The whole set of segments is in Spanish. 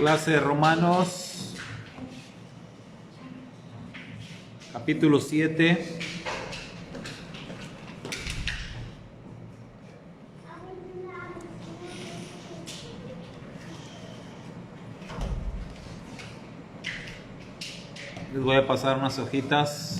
Clase de Romanos, capítulo 7. Les voy a pasar unas hojitas.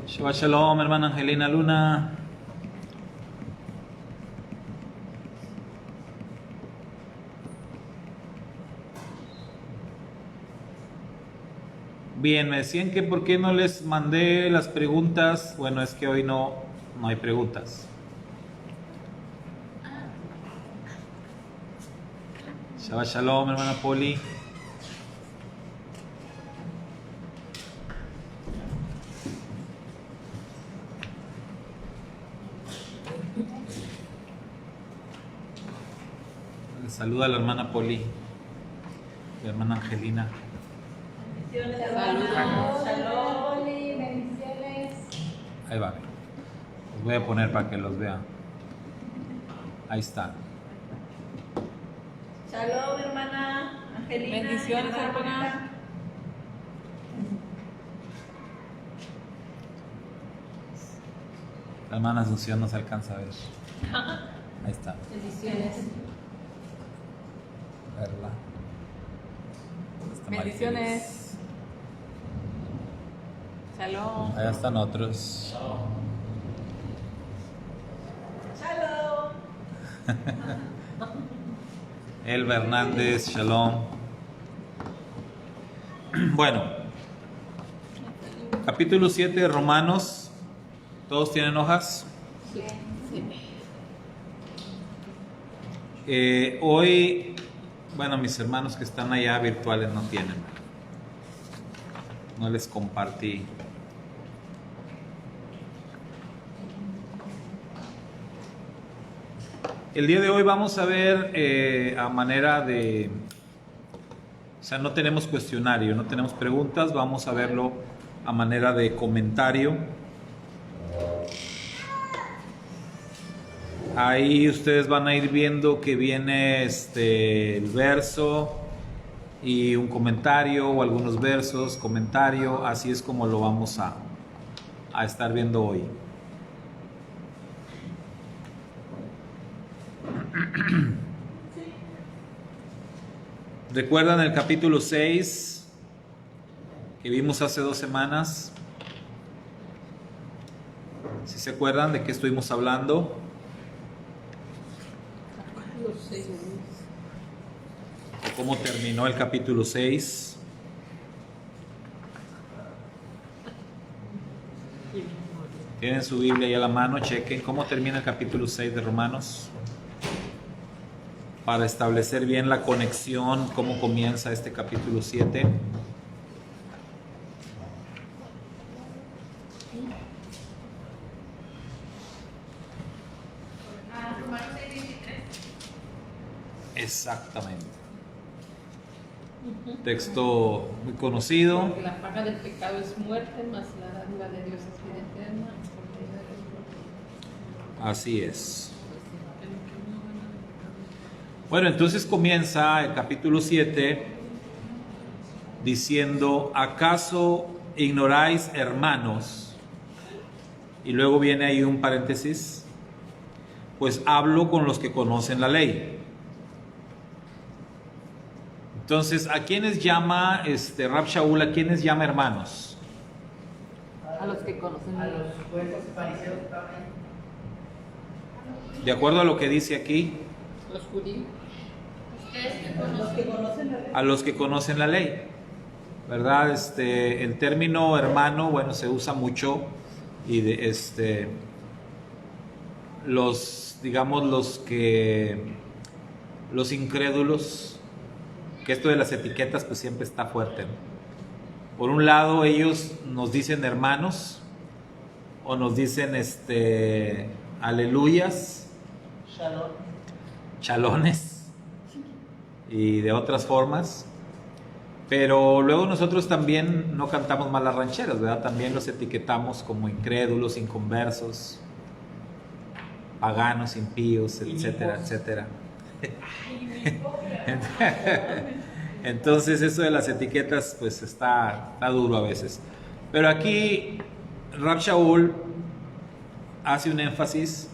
Shabbat Shalom, hermana Angelina Luna. Bien, me decían que por qué no les mandé las preguntas. Bueno, es que hoy no hay preguntas. Shabbat Shalom, hermana Poli. Saluda a la hermana Poli, la hermana Angelina. Bendiciones, saludos, shalom, Poli, bendiciones. Ahí va. Los voy a poner para que los vean. Ahí está. Shalom, hermana Angelina. Bendiciones, hermana. La hermana Asunción no se alcanza a ver. Ahí está. Bendiciones. Verla. Está Bendiciones. Shalom. Allá están otros. Shalom. Elba Hernández, Shalom. Bueno, capítulo 7 de Romanos. ¿Todos tienen hojas? Hoy, bueno, mis hermanos que están allá virtuales no tienen. No les compartí. El día de hoy vamos a ver a manera de... O sea, no tenemos cuestionario, no tenemos preguntas, vamos a verlo a manera de comentario. Ahí ustedes van a ir viendo que viene el verso y un comentario o algunos versos, comentario, así es como lo vamos a estar viendo hoy. ¿Recuerdan el capítulo 6 que vimos hace 2 semanas? ¿Sí se acuerdan de qué estuvimos hablando? ¿Cómo terminó el capítulo 6? Tienen su Biblia ahí a la mano, chequen cómo termina el capítulo 6 de Romanos. Para establecer bien la conexión, cómo comienza este capítulo 7. Romanos 6:23. Exactamente. Texto muy conocido. Porque la paga del pecado es muerte, mas la dádiva de Dios es vida eterna. Así es. Bueno, entonces comienza el capítulo 7 diciendo: ¿acaso ignoráis, hermanos? Y luego viene ahí un paréntesis: pues hablo con los que conocen la ley. Entonces, ¿a quiénes llama Rab Shaul? ¿A quiénes llama hermanos? A los que conocen A los jueces fariseos también. De acuerdo a lo que dice aquí, los judíos. Ustedes que conocen la ley. a los que conocen la ley. ¿verdad? El término hermano, bueno, se usa mucho y digamos, los incrédulos, que esto de las etiquetas pues siempre está fuerte, ¿no? Por un lado ellos nos dicen hermanos o nos dicen aleluyas, Shalom. chalones y de otras formas, pero luego nosotros también no cantamos mal las rancheras, ¿verdad? También los etiquetamos como incrédulos, inconversos, paganos, impíos, etcétera, etcétera. Entonces eso de las etiquetas pues está duro a veces. Pero aquí Rab Shaul hace un énfasis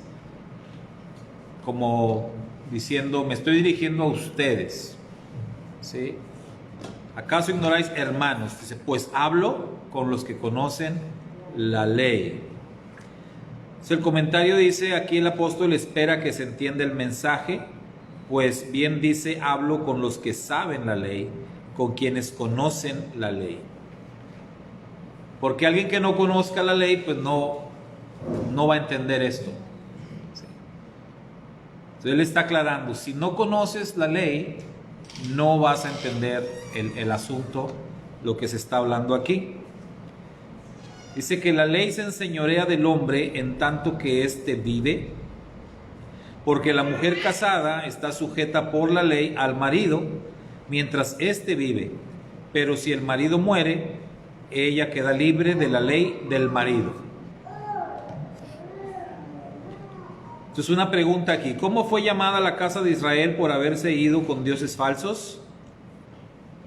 como diciendo, me estoy dirigiendo a ustedes, ¿sí? ¿Acaso ignoráis, hermanos? Dice, pues hablo con los que conocen la ley. Entonces, el comentario dice, aquí el apóstol espera que se entienda el mensaje, pues bien dice, hablo con los que saben la ley, con quienes conocen la ley. Porque alguien que no conozca la ley, pues no va a entender esto. ¿Sí? Entonces él está aclarando, si no conoces la ley, no vas a entender el asunto, lo que se está hablando aquí. Dice que la ley se enseñorea del hombre en tanto que éste vive, porque la mujer casada está sujeta por la ley al marido mientras éste vive, pero si el marido muere, ella queda libre de la ley del marido. Entonces una pregunta aquí, ¿cómo fue llamada la casa de Israel por haberse ido con dioses falsos?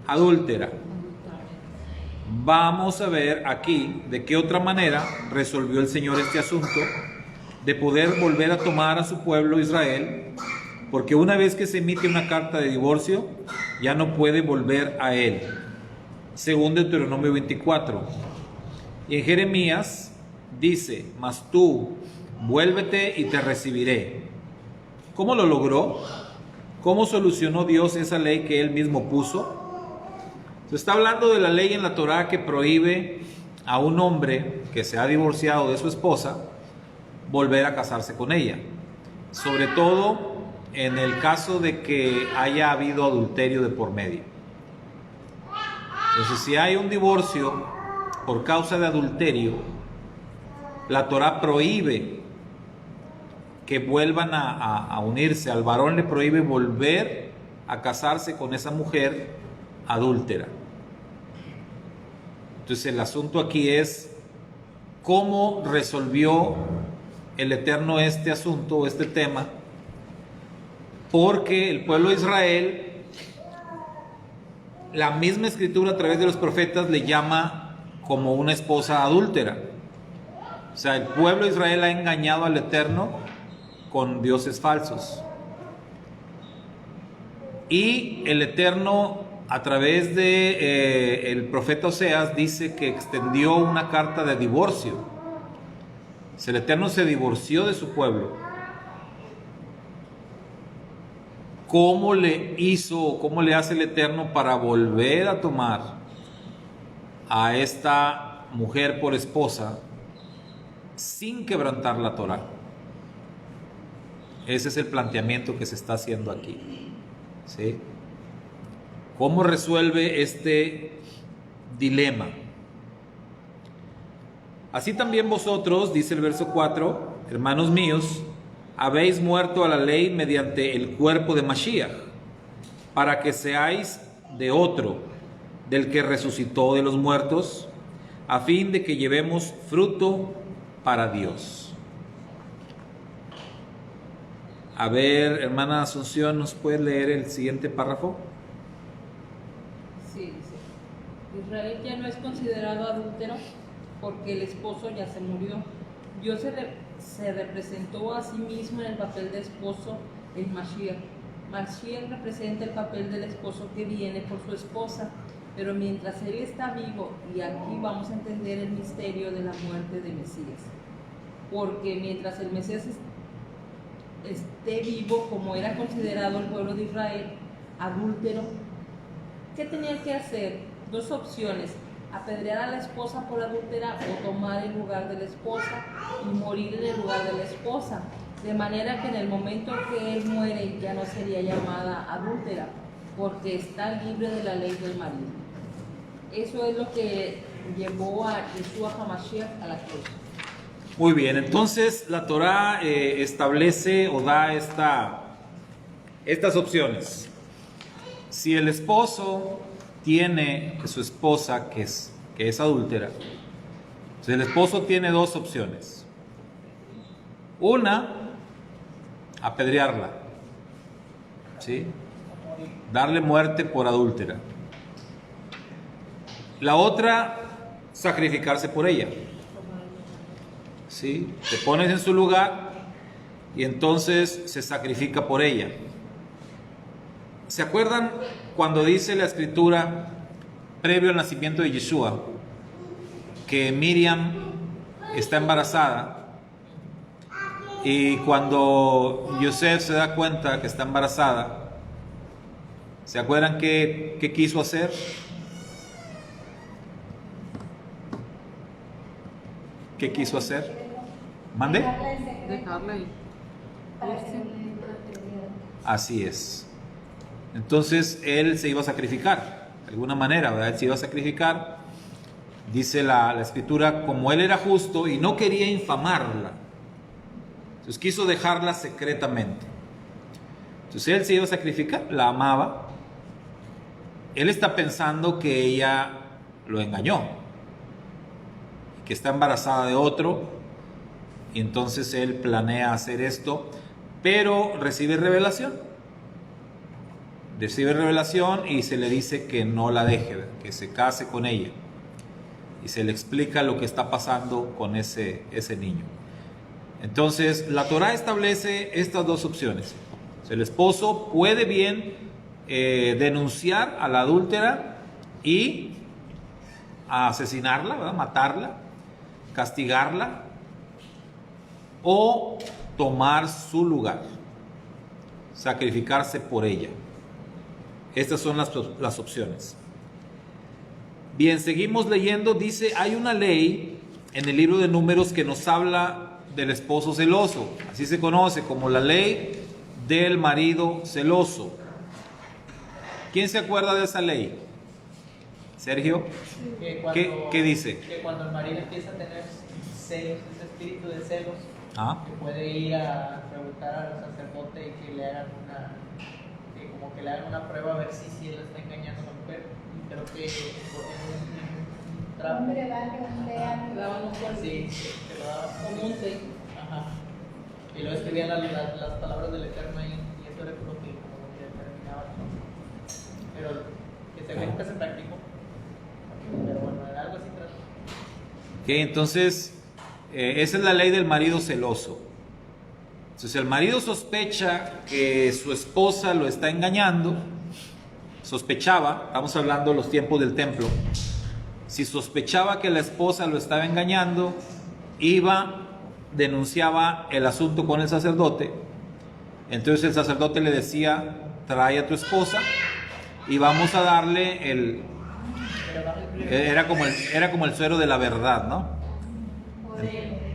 Adúltera. Vamos a ver aquí de qué otra manera resolvió el Señor este asunto de poder volver a tomar a su pueblo Israel, porque una vez que se emite una carta de divorcio, ya no puede volver a él. Según Deuteronomio 24. Y en Jeremías dice, mas tú vuélvete y te recibiré. ¿Cómo lo logró? ¿Cómo solucionó Dios esa ley que él mismo puso? Se está hablando de la ley en la Torá que prohíbe a un hombre que se ha divorciado de su esposa volver a casarse con ella, sobre todo en el caso de que haya habido adulterio de por medio. Entonces, si hay un divorcio por causa de adulterio, la Torá prohíbe que vuelvan a unirse, al varón le prohíbe volver a casarse con esa mujer adúltera. Entonces el asunto aquí es cómo resolvió el Eterno este asunto, este tema, porque el pueblo de Israel, la misma escritura a través de los profetas le llama como una esposa adúltera. O sea, el pueblo de Israel ha engañado al Eterno con dioses falsos. Y el Eterno, a través de el profeta Oseas, dice que extendió una carta de divorcio. El Eterno se divorció de su pueblo. ¿Cómo le hizo, cómo le hace el Eterno para volver a tomar a esta mujer por esposa sin quebrantar la Torá? Ese es el planteamiento que se está haciendo aquí, ¿sí? ¿Cómo resuelve este dilema? Así también vosotros, dice el verso 4, hermanos míos, habéis muerto a la ley mediante el cuerpo de Mashiach, para que seáis de otro, del que resucitó de los muertos, a fin de que llevemos fruto para Dios. A ver, hermana Asunción, ¿nos puede leer el siguiente párrafo? Sí, dice, Israel ya no es considerado adúltero porque el esposo ya se murió. Dios se representó a sí mismo en el papel de esposo en Mashiach. Mashiach representa el papel del esposo que viene por su esposa, pero mientras él está vivo, y aquí vamos a entender el misterio de la muerte de Mesías, porque mientras el Mesías esté vivo, como era considerado el pueblo de Israel, adúltero, ¿qué tenía que hacer? dos opciones: apedrear a la esposa por adúltera o tomar el lugar de la esposa y morir en el lugar de la esposa, de manera que en el momento que él muere ya no sería llamada adúltera, porque está libre de la ley del marido. Eso es lo que llevó a Yeshua HaMashiach a la cruz. Muy bien, entonces la Torá establece o da estas opciones. Si el esposo tiene su esposa que es adúltera, entonces el esposo tiene dos opciones. Una, apedrearla, ¿sí? Darle muerte por adúltera. La otra, sacrificarse por ella. ¿Sí? Te pones en su lugar y entonces se sacrifica por ella. ¿Se acuerdan cuando dice la escritura, previo al nacimiento de Yeshua, que Miriam está embarazada? Y cuando Yosef se da cuenta que está embarazada, ¿se acuerdan qué quiso hacer? ¿Qué quiso hacer? ¿Mande? Dejarla ahí. Así es. Entonces él se iba a sacrificar, de alguna manera, ¿verdad? Él se iba a sacrificar. Dice la escritura, como él era justo y no quería infamarla, entonces quiso dejarla secretamente. Entonces él se iba a sacrificar, la amaba. Él está pensando que ella lo engañó, que está embarazada de otro, y entonces él planea hacer esto, pero recibe revelación y se le dice que no la deje, que se case con ella, y se le explica lo que está pasando con ese niño. Entonces la Torá establece estas dos opciones. El esposo puede bien denunciar a la adúltera y asesinarla, ¿verdad? Matarla, castigarla, o tomar su lugar, sacrificarse por ella. Estas son las opciones. Bien, seguimos leyendo. Dice, hay una ley en el libro de Números que nos habla del esposo celoso. Así se conoce como la ley del marido celoso. ¿Quién se acuerda de esa ley? ¿Sergio? ¿Qué dice? Que cuando el marido empieza a tener celos, ese espíritu de celos, ¿Ah? que puede ir a preguntar al sacerdote y que le hagan una prueba a ver si él está engañando a la mujer. Y creo que en un trapo. Le daban un cuerno. Sí, que lo daban Como un té. Ajá. Y luego escribían las palabras del Eterno ahí, y eso era lo que determinaba. Pero que se ve que se practicó. Pero bueno, era algo así trata. Entonces, esa es la ley del marido celoso. Entonces el marido sospecha que su esposa lo está engañando. Sospechaba, estamos hablando de los tiempos del templo. Si sospechaba que la esposa lo estaba engañando, denunciaba el asunto con el sacerdote. Entonces el sacerdote le decía, trae a tu esposa y vamos a darle era como el suero de la verdad, ¿no?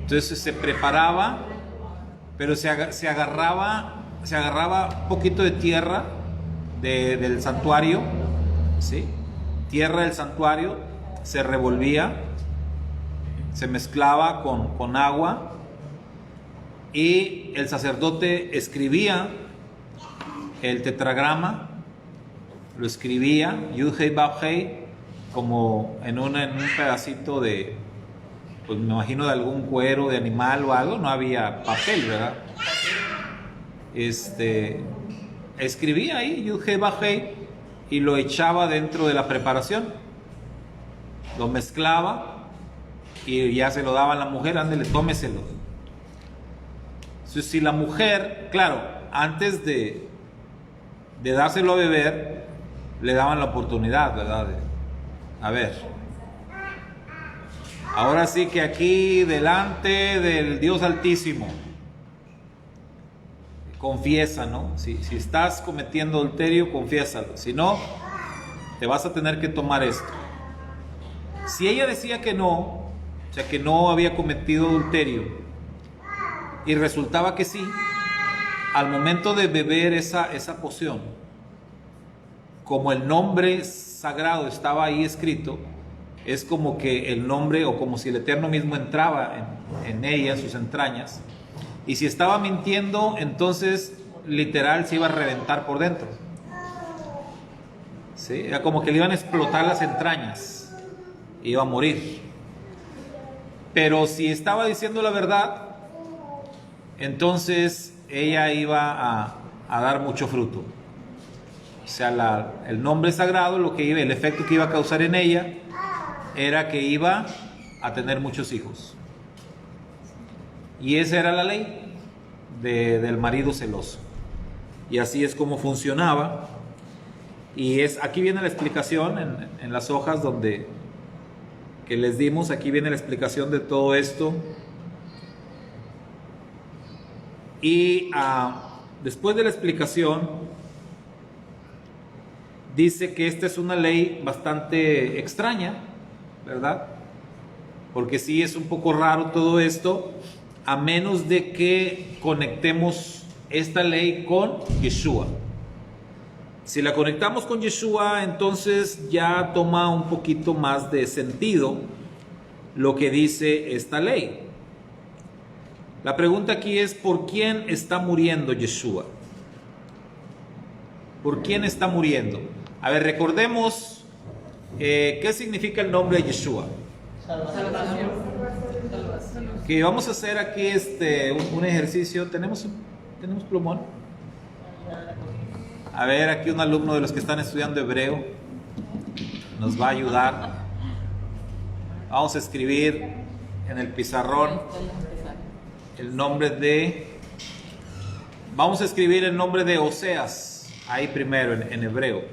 Entonces se preparaba, pero se agarraba un poquito de tierra del santuario, ¿sí? Tierra del santuario, se revolvía, se mezclaba con agua, y el sacerdote escribía el tetragrama, lo escribía, Yud Hei Vav Hei, como en un pedacito de, pues me imagino de algún cuero de animal o algo, no había papel, ¿verdad? Escribía ahí Yud Hei Vav Hei y lo echaba dentro de la preparación, lo mezclaba y ya se lo daba a la mujer, ándele, tómeselo. Entonces, si la mujer, claro, antes de dárselo a beber, le daban la oportunidad, ¿verdad? A ver, ahora sí que aquí delante del Dios Altísimo, confiesa, ¿no? Si estás cometiendo adulterio, confiésalo. Si no, te vas a tener que tomar esto. Si ella decía que no, o sea, que no había cometido adulterio, y resultaba que sí, al momento de beber esa poción, como el nombre sagrado estaba ahí escrito, es como que el nombre, o como si el Eterno mismo entraba en ella, en sus entrañas, y si estaba mintiendo, entonces literal se iba a reventar por dentro. ¿Sí? Era como que le iban a explotar las entrañas, iba a morir. Pero si estaba diciendo la verdad, entonces ella iba a dar mucho fruto. O sea, el nombre sagrado, el efecto que iba a causar en ella era que iba a tener muchos hijos. Y esa era la ley del marido celoso. Y así es como funcionaba. Y aquí viene la explicación en las hojas que les dimos. Aquí viene la explicación de todo esto. Y después de la explicación, dice que esta es una ley bastante extraña, ¿verdad? Porque sí es un poco raro todo esto, a menos de que conectemos esta ley con Yeshua. Si la conectamos con Yeshua, entonces ya toma un poquito más de sentido lo que dice esta ley. La pregunta aquí es: ¿por quién está muriendo Yeshua? ¿Por quién está muriendo? A ver, recordemos qué significa el nombre de Yeshua. Salvación. Que vamos a hacer aquí un ejercicio. ¿Tenemos plumón? A ver, aquí un alumno de los que están estudiando hebreo nos va a ayudar. Vamos a escribir en el pizarrón el nombre vamos a escribir el nombre de Oseas ahí primero en hebreo.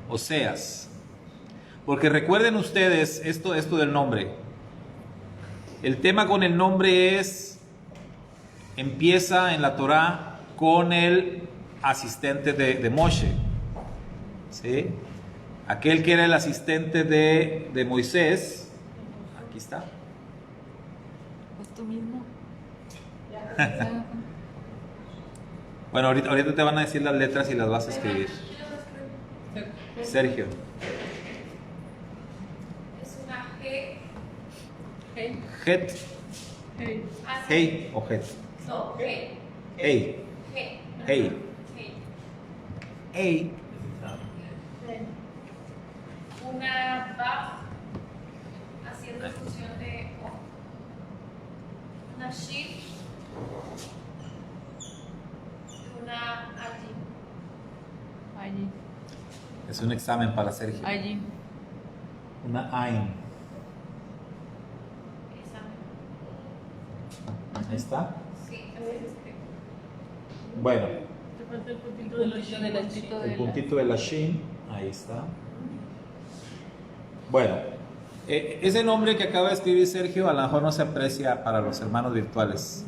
Oseas. Porque recuerden ustedes esto del nombre. El tema con el nombre empieza en la Torá con el asistente de Moshe, ¿sí? Aquel que era el asistente de Moisés. Aquí está. Es tú mismo. Bueno, ahorita te van a decir las letras y las vas a escribir. Sergio. Es una G. Het. Ah, sí. Hey o het. No, G. Hey. G. Hey. G. Hey. Una BAF haciendo fusión de O. Una SHIP. Y una ALLI. Allí. Es un examen para Sergio. Allí. Una Ain. Esa. Ahí está. Sí, así es que. Bueno, Te falta el puntito de la puntito el puntito de la Shin. Ahí está. Bueno, ese nombre que acaba de escribir Sergio a lo mejor no se aprecia para los hermanos virtuales.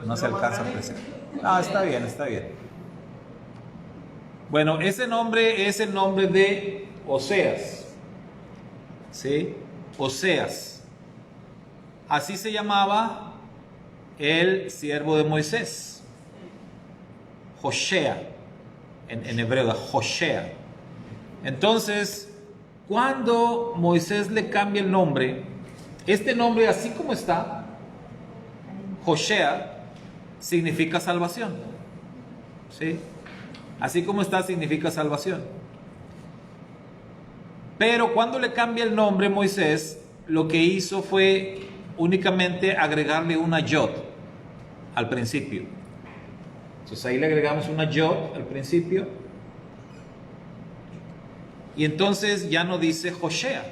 No se alcanza a apreciar. Ah, está bien, está bien. Bueno, ese nombre es el nombre de Oseas. ¿Sí? Oseas. Así se llamaba el siervo de Moisés. Joshea. En hebreo, Joshea. Entonces, cuando Moisés le cambia el nombre, este nombre así como está, Joshea, significa salvación. ¿Sí? Así como está, significa salvación. Pero cuando le cambia el nombre Moisés, lo que hizo fue únicamente agregarle una yod al principio. Entonces ahí le agregamos una yod al principio. Y entonces ya no dice Joshea.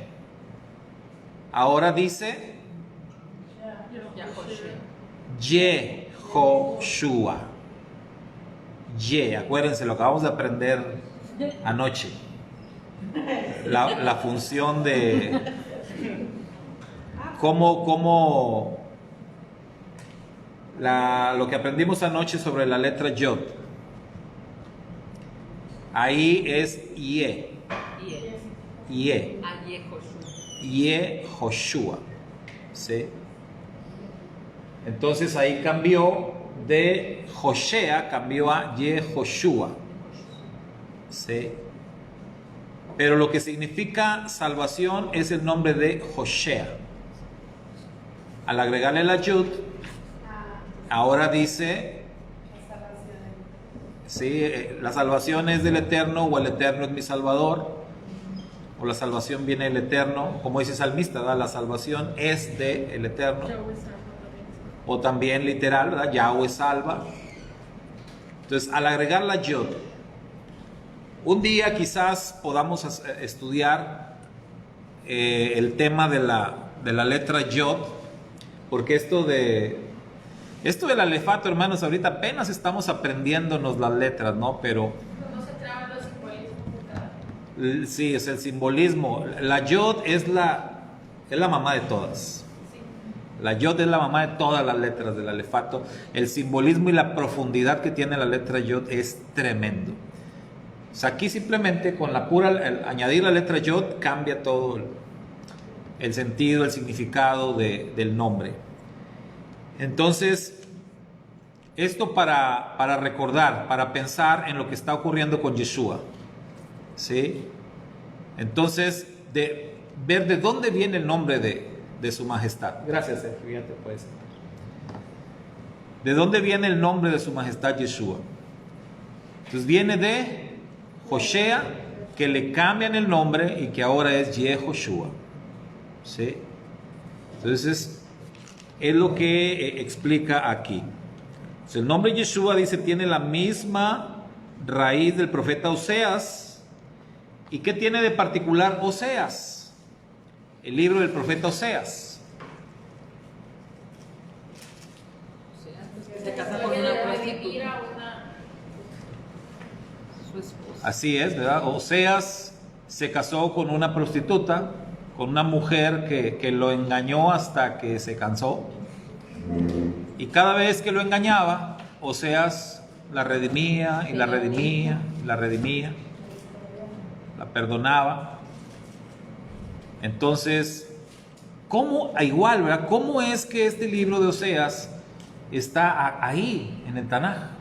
Ahora dice Yehoshua. Acuérdense, lo acabamos de aprender anoche. La función de cómo lo que aprendimos anoche sobre la letra Yod. ahí es Ye. Ye. Yehoshua. ¿Sí? Entonces ahí cambió de Joshea, cambió a Yehoshua. ¿Sí? Pero lo que significa salvación es el nombre de Joshea. Al agregarle la yud, ahora dice, sí, la salvación es del Eterno, o el Eterno es mi Salvador, o la salvación viene del Eterno, como dice el salmista, ¿verdad? La salvación es del Eterno, o también literal, ¿verdad? Yahweh salva. Entonces, al agregar la yud, un día quizás podamos estudiar el tema de la letra yod, porque esto del alefato, hermanos, ahorita apenas estamos aprendiéndonos las letras, ¿no? Pero ¿Cómo se traban los simbolismos? sí, es el simbolismo. La yod es la mamá de todas. La yod es la mamá de todas las letras del alefato. El simbolismo y la profundidad que tiene la letra yod es tremendo. O sea, aquí simplemente con la pura, añadir la letra yod cambia todo el sentido, el significado del nombre. Entonces, esto para recordar, para pensar en lo que está ocurriendo con Yeshua. ¿Sí? Entonces, ver de dónde viene el nombre de su majestad. Gracias, Sergio, ya te puedes sentar. ¿De dónde viene el nombre de su majestad Yeshua? Entonces viene de Joshea, que le cambian el nombre y que ahora es Yehoshua. ¿Sí? Entonces es lo que explica aquí. Entonces, el nombre Yeshua, dice, tiene la misma raíz del profeta Oseas. ¿Y qué tiene de particular Oseas? El libro del profeta Oseas. Se casa con una prostituta. Su esposa. Así es, ¿verdad? Oseas se casó con una prostituta, con una mujer que lo engañó hasta que se cansó. Y cada vez que lo engañaba, Oseas la redimía y la redimía y la redimía, la perdonaba. Entonces, igual, ¿verdad? ¿Cómo es que este libro de Oseas está ahí en el Tanaj?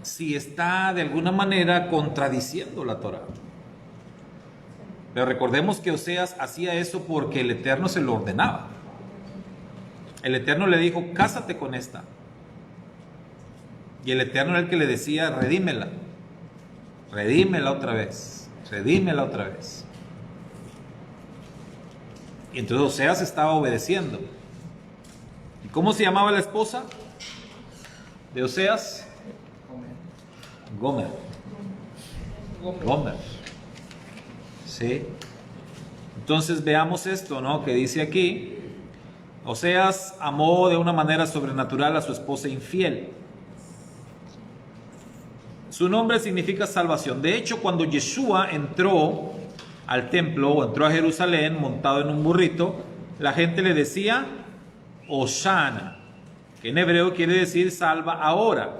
Si está de alguna manera contradiciendo la Torah. Pero recordemos que Oseas hacía eso porque el Eterno se lo ordenaba. El Eterno le dijo, cásate con esta. Y el Eterno era el que le decía, redímela. Redímela otra vez. Redímela otra vez. Y entonces Oseas estaba obedeciendo. ¿Y cómo se llamaba la esposa de Oseas? Gomer. Sí. Entonces veamos esto, ¿no? Que dice aquí, Oseas amó de una manera sobrenatural a su esposa infiel. Su nombre significa salvación. De hecho, cuando Yeshua entró al templo o entró a Jerusalén montado en un burrito, la gente le decía Hoshana, que en hebreo quiere decir salva ahora.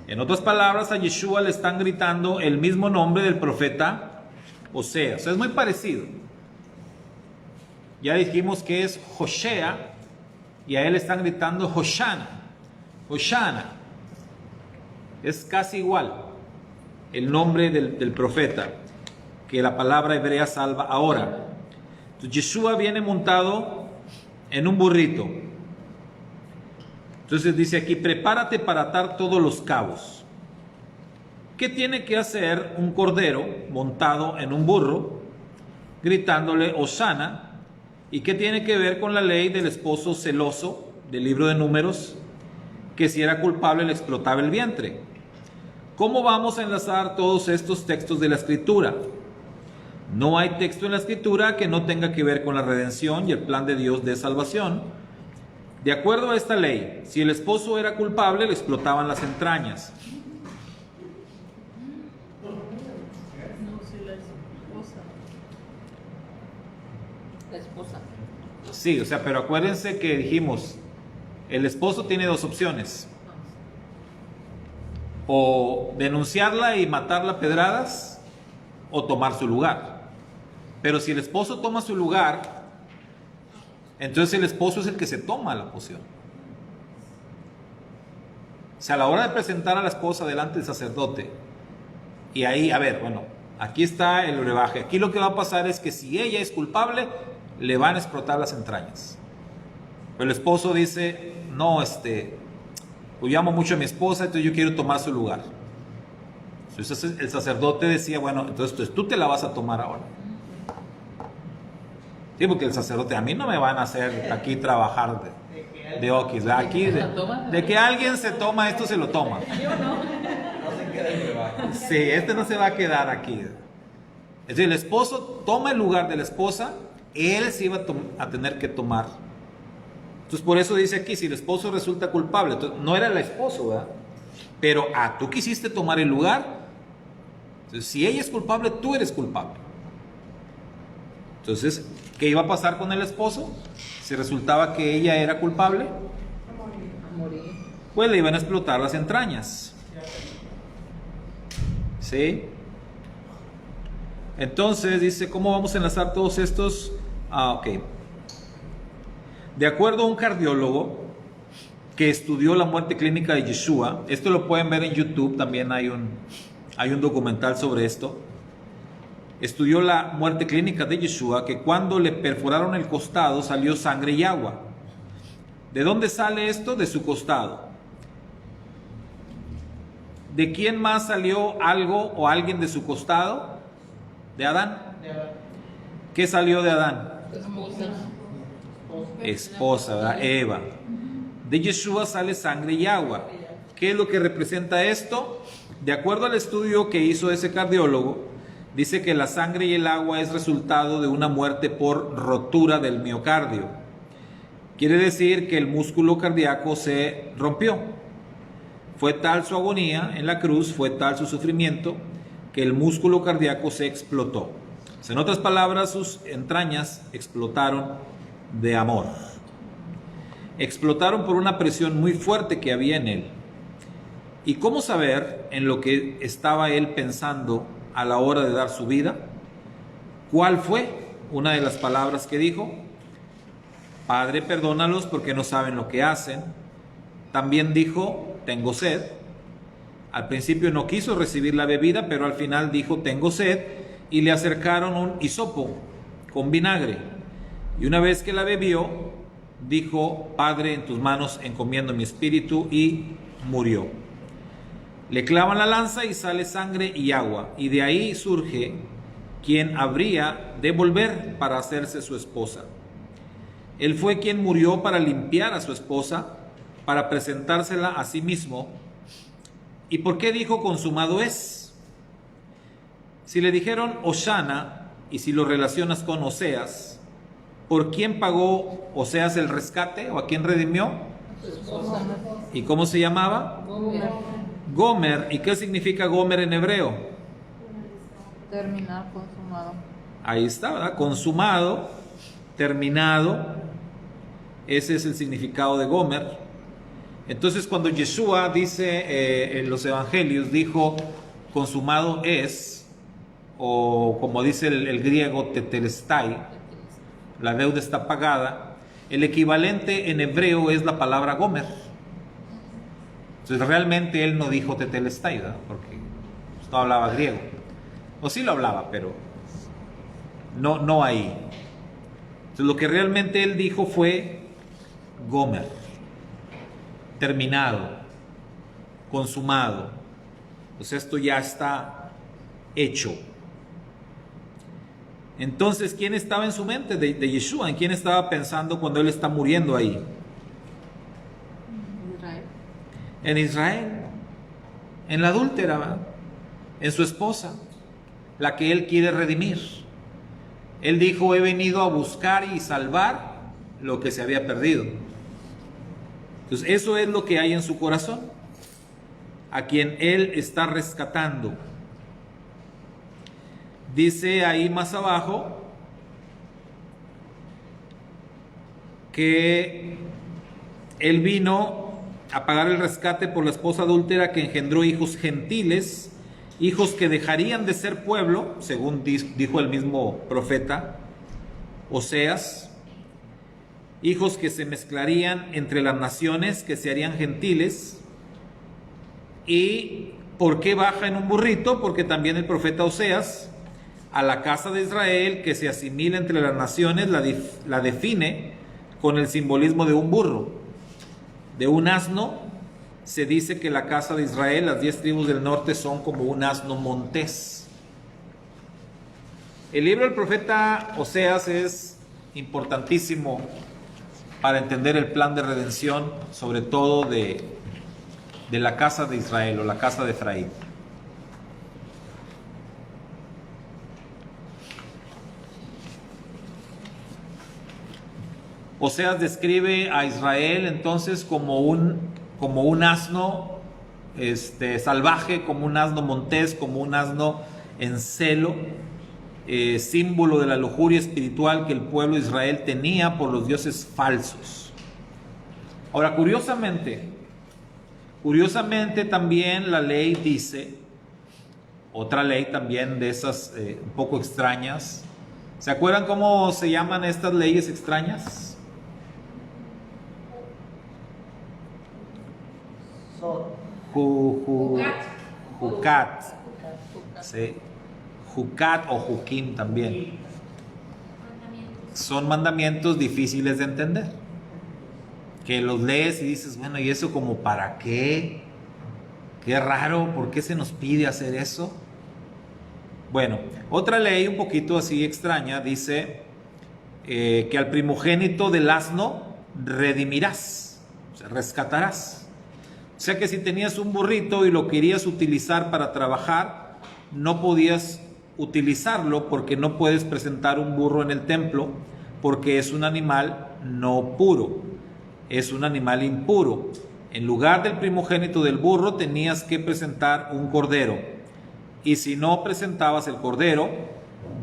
En otras palabras, a Yeshua le están gritando el mismo nombre del profeta Oseas. O sea, es muy parecido. Ya dijimos que es Joshea y a él le están gritando Hoshana. Hoshana. Es casi igual el nombre del profeta, que la palabra hebrea salva ahora. Entonces, Yeshua viene montado en un burrito. Entonces dice aquí, prepárate para atar todos los cabos. ¿Qué tiene que hacer un cordero montado en un burro, gritándole Hosana? ¿Y qué tiene que ver con la ley del esposo celoso del libro de Números, que si era culpable le explotaba el vientre? ¿Cómo vamos a enlazar todos estos textos de la Escritura? No hay texto en la Escritura que no tenga que ver con la redención y el plan de Dios de salvación. De acuerdo a esta ley, si el esposo era culpable, le explotaban las entrañas. No, sí, la esposa. La esposa. Sí, o sea, pero acuérdense que dijimos, el esposo tiene dos opciones. o denunciarla y matarla a pedradas o tomar su lugar. Pero si el esposo toma su lugar, entonces el esposo es el que se toma la poción. O sea, a la hora de presentar a la esposa delante del sacerdote, y ahí, a ver, bueno, aquí está el brebaje. Aquí lo que va a pasar es que si ella es culpable, le van a explotar las entrañas. Pero el esposo dice, no, pues yo amo mucho a mi esposa, entonces yo quiero tomar su lugar. Entonces el sacerdote decía, bueno, entonces tú te la vas a tomar ahora. Sí, porque el sacerdote, a mí no me van a hacer aquí trabajar de oquis, ¿verdad? Aquí, de que alguien se toma, esto se lo toma. No se queda en rebaja. Sí, no se va a quedar aquí. Es decir, el esposo toma el lugar de la esposa, él se iba a tener que tomar. Entonces, por eso dice aquí, si el esposo resulta culpable, entonces, no era el esposo, ¿verdad? Pero, tú quisiste tomar el lugar. Entonces, si ella es culpable, tú eres culpable. Entonces, ¿qué iba a pasar con el esposo? Si resultaba que ella era culpable, pues le iban a explotar las entrañas. ¿Sí? Entonces dice, ¿cómo vamos a enlazar todos estos? Ok. De acuerdo a un cardiólogo que estudió la muerte clínica de Yeshua, esto lo pueden ver en YouTube, también hay un documental sobre esto. Estudió la muerte clínica de Yeshua, que cuando le perforaron el costado salió sangre y agua. ¿De dónde sale esto? De su costado. ¿De quién más salió algo o alguien de su costado? ¿De Adán? ¿Qué salió de Adán? Esposa, ¿verdad? Eva. De Yeshua sale sangre y agua. ¿Qué es lo que representa esto? De acuerdo al estudio que hizo ese cardiólogo, dice que la sangre y el agua es resultado de una muerte por rotura del miocardio. Quiere decir que el músculo cardíaco se rompió. Fue tal su agonía en la cruz, fue tal su sufrimiento, que el músculo cardíaco se explotó. En otras palabras, sus entrañas explotaron de amor. Explotaron por una presión muy fuerte que había en él. ¿Y cómo saber en lo que estaba él pensando a la hora de dar su vida? ¿Cuál fue una de las palabras que dijo? Padre, perdónalos porque no saben lo que hacen. También dijo, tengo sed. Al principio no quiso recibir la bebida, pero al final dijo, tengo sed, y le acercaron un hisopo con vinagre. Y una vez que la bebió, dijo, Padre, en tus manos encomiendo mi espíritu, y murió. Le clavan la lanza y sale sangre y agua, y de ahí surge quien habría de volver para hacerse su esposa. Él fue quien murió para limpiar a su esposa, para presentársela a sí mismo. ¿Y por qué dijo consumado es? Si le dijeron Hoshana, y si lo relacionas con Oseas, ¿por quién pagó Oseas el rescate o a quién redimió? ¿Y cómo se llamaba? Gomer. ¿Y qué significa Gomer en hebreo? Terminar, consumado. Ahí está, ¿verdad? Consumado, terminado. Ese es el significado de Gomer. Entonces, cuando Yeshua dice en los evangelios, dijo consumado es, o como dice el griego tetelestai, la deuda está pagada, el equivalente en hebreo es la palabra Gomer. Entonces realmente él no dijo tetelestai, ¿verdad? Porque no hablaba griego, o sí lo hablaba, pero no ahí. Entonces lo que realmente él dijo fue Gomer, terminado, consumado. Pues esto ya está hecho. Entonces, ¿quién estaba en su mente de Yeshua? ¿En quién estaba pensando cuando él está muriendo ahí? Israel. En Israel, en la adúltera, ¿verdad? En su esposa, la que él quiere redimir. Él dijo, he venido a buscar y salvar lo que se había perdido. Entonces, eso es lo que hay en su corazón, a quien él está rescatando. Dice ahí más abajo que él vino a pagar el rescate por la esposa adúltera que engendró hijos gentiles, hijos que dejarían de ser pueblo, según dijo el mismo profeta Oseas, hijos que se mezclarían entre las naciones, que se harían gentiles. ¿Y por qué baja en un burrito? Porque también el profeta Oseas, a la casa de Israel, que se asimila entre las naciones, la define con el simbolismo de un burro, de un asno. Se dice que la casa de Israel, las 10 tribus del norte, son como un asno montés. El libro del profeta Oseas es importantísimo para entender el plan de redención, sobre todo de la casa de Israel o la casa de Efraín. Oseas describe a Israel entonces como un asno salvaje, como un asno montés, como un asno en celo, símbolo de la lujuria espiritual que el pueblo de Israel tenía por los dioses falsos. Ahora, curiosamente también la ley dice, otra ley también de esas un poco extrañas. ¿Se acuerdan cómo se llaman estas leyes extrañas? Jucat, ¿sí? Jucat o Jukim también. Son mandamientos difíciles de entender, que los lees y dices, bueno, ¿y eso como para qué? Qué raro, ¿por qué se nos pide hacer eso? Bueno, otra ley un poquito así extraña dice que al primogénito del asno redimirás, o sea, rescatarás. O sea que si tenías un burrito y lo querías utilizar para trabajar, no podías utilizarlo porque no puedes presentar un burro en el templo, porque es un animal no puro, es un animal impuro. En lugar del primogénito del burro tenías que presentar un cordero, y si no presentabas el cordero,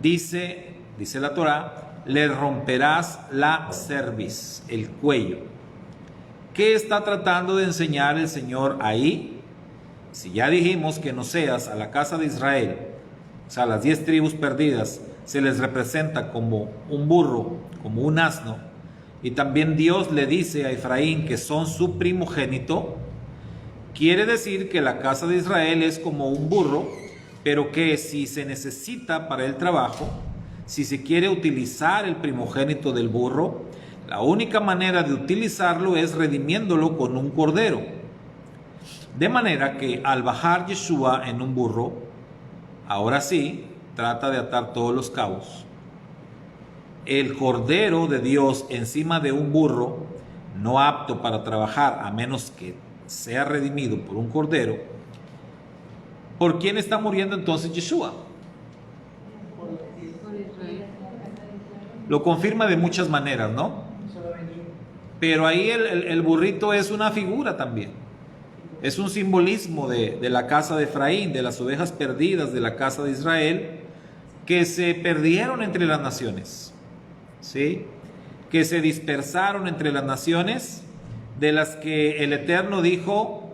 dice la Torá, le romperás la cerviz, el cuello. ¿Qué está tratando de enseñar el Señor ahí? Si ya dijimos que en Oseas a la casa de Israel, o sea, las 10 tribus perdidas, se les representa como un burro, como un asno, y también Dios le dice a Efraín que son su primogénito, quiere decir que la casa de Israel es como un burro, pero que si se necesita para el trabajo, si se quiere utilizar el primogénito del burro, la única manera de utilizarlo es redimiéndolo con un cordero. De manera que al bajar Yeshua en un burro, ahora sí, trata de atar todos los cabos. El cordero de Dios encima de un burro, no apto para trabajar a menos que sea redimido por un cordero. ¿Por quién está muriendo entonces Yeshua? Lo confirma de muchas maneras, ¿no? Pero ahí el burrito es una figura también. Es un simbolismo de la casa de Efraín, de las ovejas perdidas de la casa de Israel, que se perdieron entre las naciones, ¿sí? Que se dispersaron entre las naciones, de las que el Eterno dijo,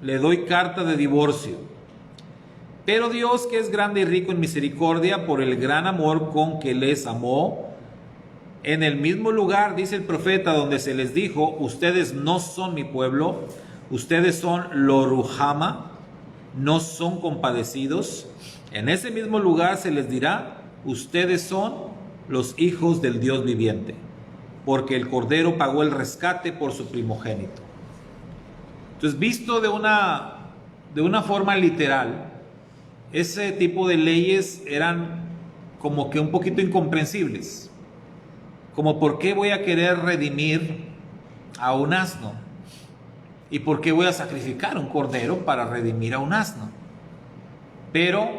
le doy carta de divorcio. Pero Dios, que es grande y rico en misericordia, por el gran amor con que les amó, en el mismo lugar, dice el profeta, donde se les dijo, ustedes no son mi pueblo, ustedes son lo Ruhama, no son compadecidos. En ese mismo lugar se les dirá, ustedes son los hijos del Dios viviente, porque el Cordero pagó el rescate por su primogénito. Entonces, visto de una forma literal, ese tipo de leyes eran como que un poquito incomprensibles. Como ¿por qué voy a querer redimir a un asno? ¿Y por qué voy a sacrificar un cordero para redimir a un asno? Pero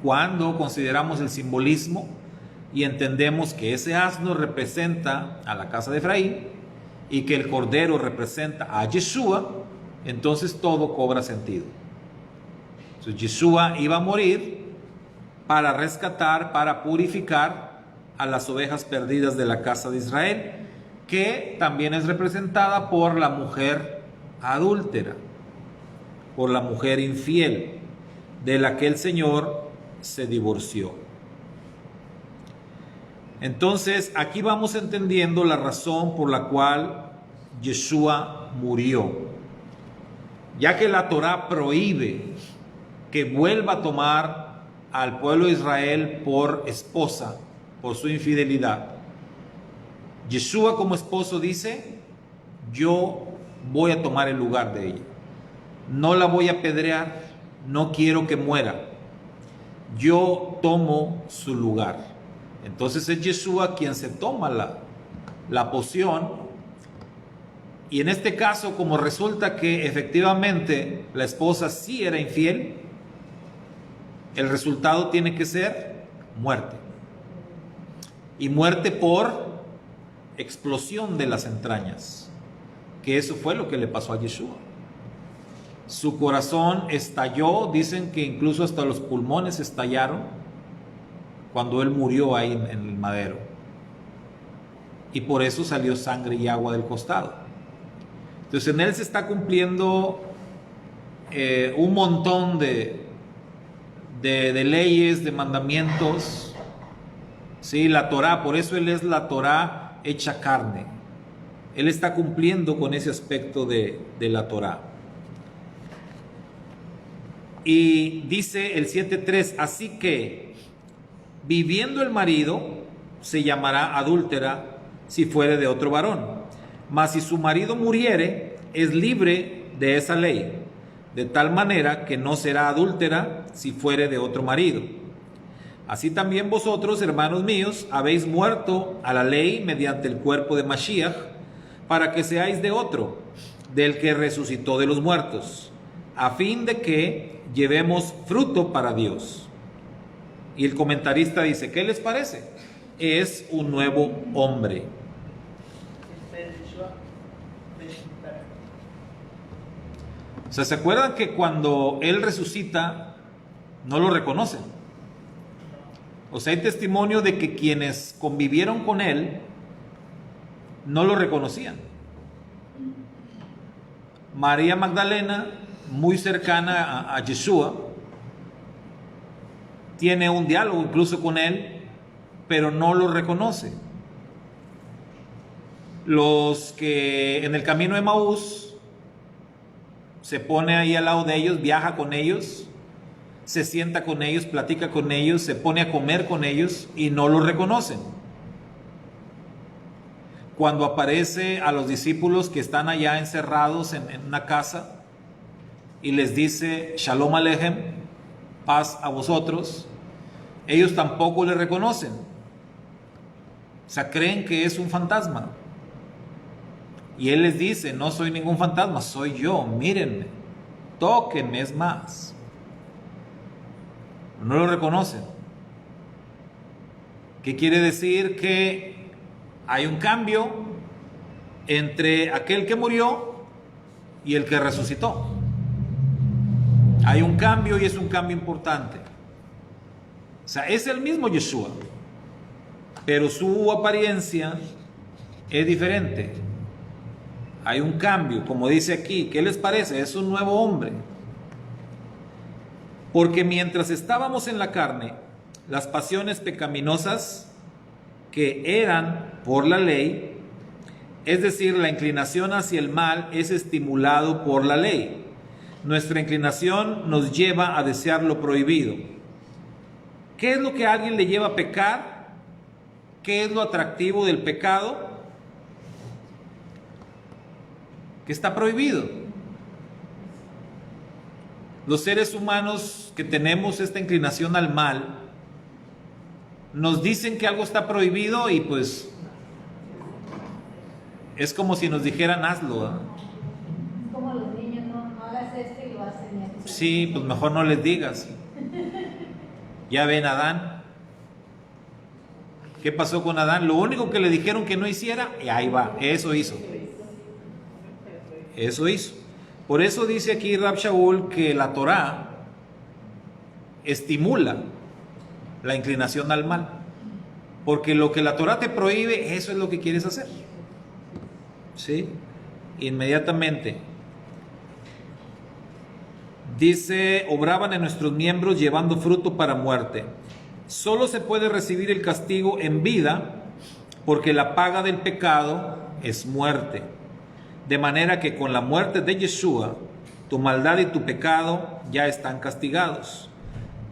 cuando consideramos el simbolismo y entendemos que ese asno representa a la casa de Efraín y que el cordero representa a Yeshua, entonces todo cobra sentido. Entonces Yeshua iba a morir para rescatar, para purificar a las ovejas perdidas de la casa de Israel, que también es representada por la mujer adúltera, por la mujer infiel de la que el Señor se divorció. Entonces, aquí vamos entendiendo la razón por la cual Yeshua murió. Ya que la Torá prohíbe que vuelva a tomar al pueblo de Israel por esposa, por su infidelidad, Yeshua como esposo dice: yo voy a tomar el lugar de ella. No la voy a apedrear, no quiero que muera. Yo tomo su lugar. Entonces es Yeshua quien se toma la posición. Y en este caso, como resulta que efectivamente la esposa sí era infiel, el resultado tiene que ser muerte. Y muerte por explosión de las entrañas, que eso fue lo que le pasó a Yeshua. Su corazón estalló, dicen que incluso hasta los pulmones estallaron cuando él murió ahí en el madero, y por eso salió sangre y agua del costado. Entonces en él se está cumpliendo un montón de leyes, de mandamientos, ¿sí? La Torá, por eso él es la Torá hecha carne. Él está cumpliendo con ese aspecto de la Torá. Y dice el 7.3: así que viviendo el marido se llamará adúltera si fuere de otro varón, mas si su marido muriere es libre de esa ley, de tal manera que no será adúltera si fuere de otro marido. Así también vosotros, hermanos míos, habéis muerto a la ley mediante el cuerpo de Mashiach, para que seáis de otro, del que resucitó de los muertos, a fin de que llevemos fruto para Dios. Y el comentarista dice: ¿qué les parece? Es un nuevo hombre. O sea, ¿se acuerdan que cuando él resucita no lo reconocen? O sea, hay testimonio de que quienes convivieron con él no lo reconocían. María Magdalena, muy cercana a Yeshua, tiene un diálogo incluso con él, pero no lo reconoce. Los que en el camino de Emaús se pone ahí al lado de ellos, viaja con ellos, se sienta con ellos, platica con ellos, se pone a comer con ellos y no lo reconocen. Cuando aparece a los discípulos que están allá encerrados en una casa y les dice: Shalom Alejem, paz a vosotros, ellos tampoco le reconocen. O sea, creen que es un fantasma. Y él les dice: no soy ningún fantasma, soy yo, mírenme, tóquenme, es más. No lo reconocen. ¿Qué quiere decir? Que hay un cambio entre aquel que murió y el que resucitó. Hay un cambio, y es un cambio importante. O sea, es el mismo Yeshua, pero su apariencia es diferente. Hay un cambio, como dice aquí. ¿Qué les parece? Es un nuevo hombre. Porque mientras estábamos en la carne, las pasiones pecaminosas que eran por la ley, es decir, la inclinación hacia el mal, es estimulado por la ley. Nuestra inclinación nos lleva a desear lo prohibido. ¿Qué es lo que a alguien le lleva a pecar? ¿Qué es lo atractivo del pecado? Que está prohibido. Los seres humanos que tenemos esta inclinación al mal, nos dicen que algo está prohibido y pues es como si nos dijeran: hazlo, ¿eh? Como los niños, no hagas esto y lo hacen. Sí, pues mejor no les digas. Ya ven a Adán. ¿Qué pasó con Adán? Lo único que le dijeron que no hiciera, y ahí va, eso hizo. Eso hizo. Por eso dice aquí Rab Shaul que la Torá estimula la inclinación al mal. Porque lo que la Torá te prohíbe, eso es lo que quieres hacer. ¿Sí? Inmediatamente. Dice, obraban en nuestros miembros llevando fruto para muerte. Solo se puede recibir el castigo en vida, porque la paga del pecado es muerte. De manera que con la muerte de Yeshua, tu maldad y tu pecado ya están castigados.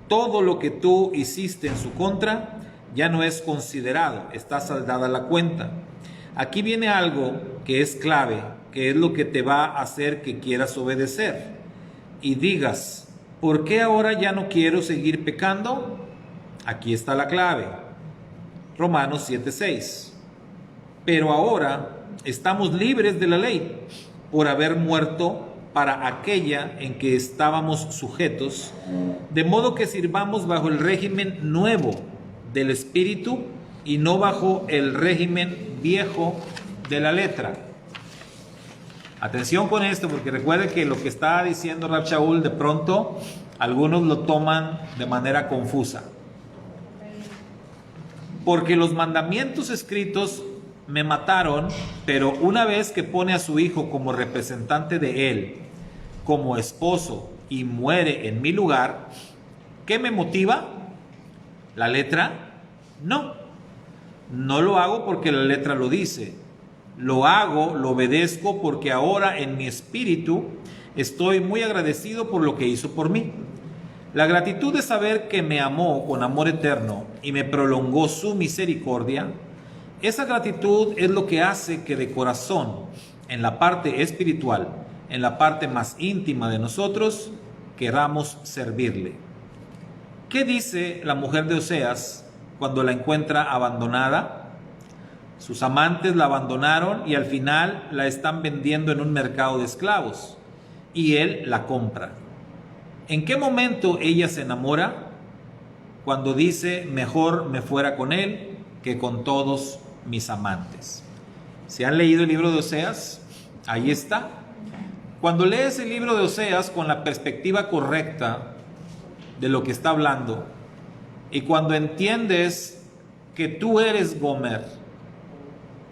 Todo lo que tú hiciste en su contra ya no es considerado, está saldada la cuenta. Aquí viene algo que es clave, que es lo que te va a hacer que quieras obedecer y digas, ¿por qué ahora ya no quiero seguir pecando? Aquí está la clave. Romanos 7:6. Pero ahora estamos libres de la ley por haber muerto para aquella en que estábamos sujetos, de modo que sirvamos bajo el régimen nuevo del Espíritu y no bajo el régimen viejo de la letra. Atención con esto, porque recuerde que lo que está diciendo Rab Shaul de pronto algunos lo toman de manera confusa. Porque los mandamientos escritos me mataron, pero una vez que pone a su hijo como representante de él, como esposo, y muere en mi lugar, ¿qué me motiva? ¿La letra? No. No lo hago porque la letra lo dice. Lo hago, lo obedezco porque ahora en mi espíritu estoy muy agradecido por lo que hizo por mí. La gratitud de saber que me amó con amor eterno y me prolongó su misericordia, esa gratitud es lo que hace que de corazón, en la parte espiritual, en la parte más íntima de nosotros, queramos servirle. ¿Qué dice la mujer de Oseas cuando la encuentra abandonada? Sus amantes la abandonaron y al final la están vendiendo en un mercado de esclavos y él la compra. ¿En qué momento ella se enamora? Cuando dice, mejor me fuera con él que con todos mis amantes. ¿Se han leído el libro de Oseas? Ahí está. Cuando lees el libro de Oseas con la perspectiva correcta de lo que está hablando y cuando entiendes que tú eres Gomer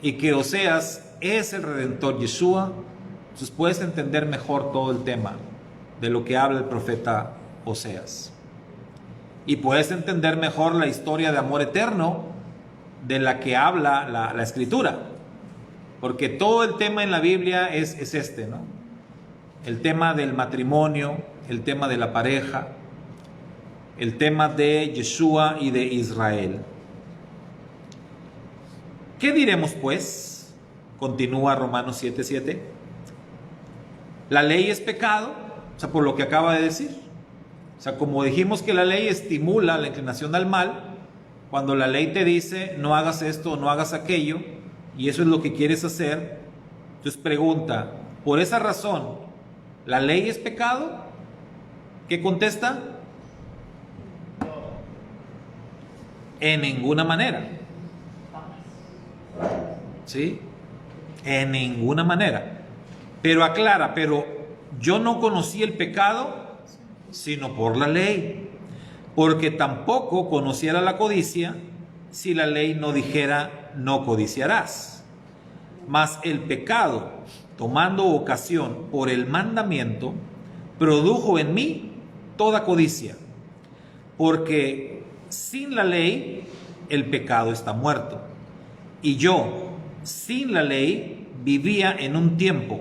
y que Oseas es el Redentor Yeshua, entonces puedes entender mejor todo el tema de lo que habla el profeta Oseas. Y puedes entender mejor la historia de amor eterno de la que habla la Escritura. Porque todo el tema en la Biblia es este, ¿no? El tema del matrimonio, el tema de la pareja, el tema de Yeshua y de Israel. ¿Qué diremos pues? Continúa Romanos 7:7. La ley es pecado, o sea, por lo que acaba de decir. O sea, como dijimos que la ley estimula la inclinación al mal, cuando la ley te dice no hagas esto o no hagas aquello, y eso es lo que quieres hacer, entonces pregunta, ¿por esa razón la ley es pecado? ¿Qué contesta? En ninguna manera. ¿Sí? En ninguna manera. Pero aclara, pero yo no conocí el pecado sino por la ley, porque tampoco conociera la codicia si la ley no dijera no codiciarás. Mas el pecado, tomando ocasión por el mandamiento, produjo en mí toda codicia, porque sin la ley el pecado está muerto. Y yo, sin la ley, vivía en un tiempo,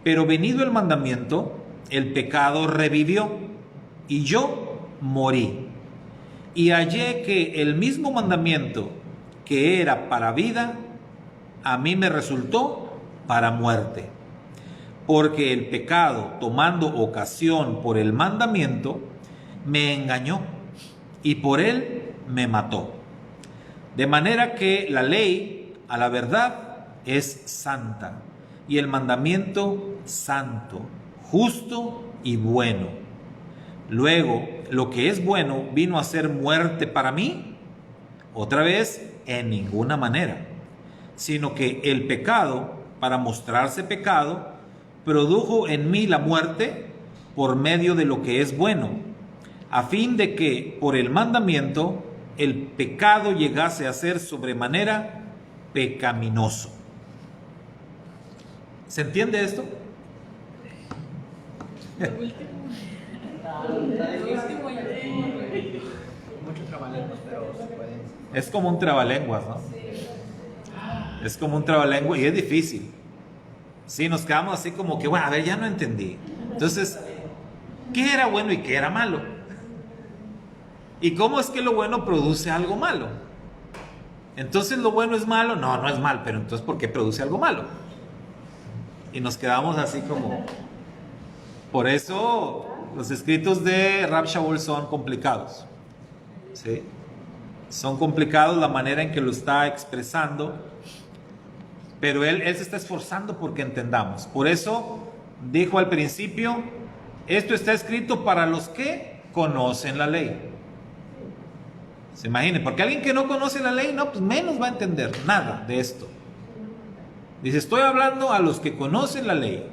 pero venido el mandamiento, el pecado revivió y yo morí. Y hallé que el mismo mandamiento que era para vida, a mí me resultó para muerte. Porque el pecado, tomando ocasión por el mandamiento, me engañó y por él me mató. De manera que la ley, a la verdad, es santa, y el mandamiento santo, justo y bueno. Luego, lo que es bueno vino a ser muerte para mí, otra vez, en ninguna manera, sino que el pecado, para mostrarse pecado, produjo en mí la muerte por medio de lo que es bueno, a fin de que por el mandamiento el pecado llegase a ser sobremanera pecaminoso. ¿Se entiende esto? Está difícil. Último y Mucho trabalenguas, pero se puede. Es como un trabalenguas, ¿no? Es como un trabalenguas y es difícil. Sí, nos quedamos así como que, bueno, a ver, ya no entendí. Entonces, ¿qué era bueno y qué era malo? ¿Y cómo es que lo bueno produce algo malo? Entonces, ¿lo bueno es malo? No, no es mal, pero entonces, ¿por qué produce algo malo? Y nos quedamos así como... Por eso, los escritos de Rab Shaul son complicados. ¿Sí? Son complicados la manera en que lo está expresando, pero él se está esforzando porque entendamos. Por eso dijo al principio, esto está escrito para los que conocen la ley. Se imaginen, porque alguien que no conoce la ley, no, pues menos va a entender nada de esto. Dice, estoy hablando a los que conocen la ley,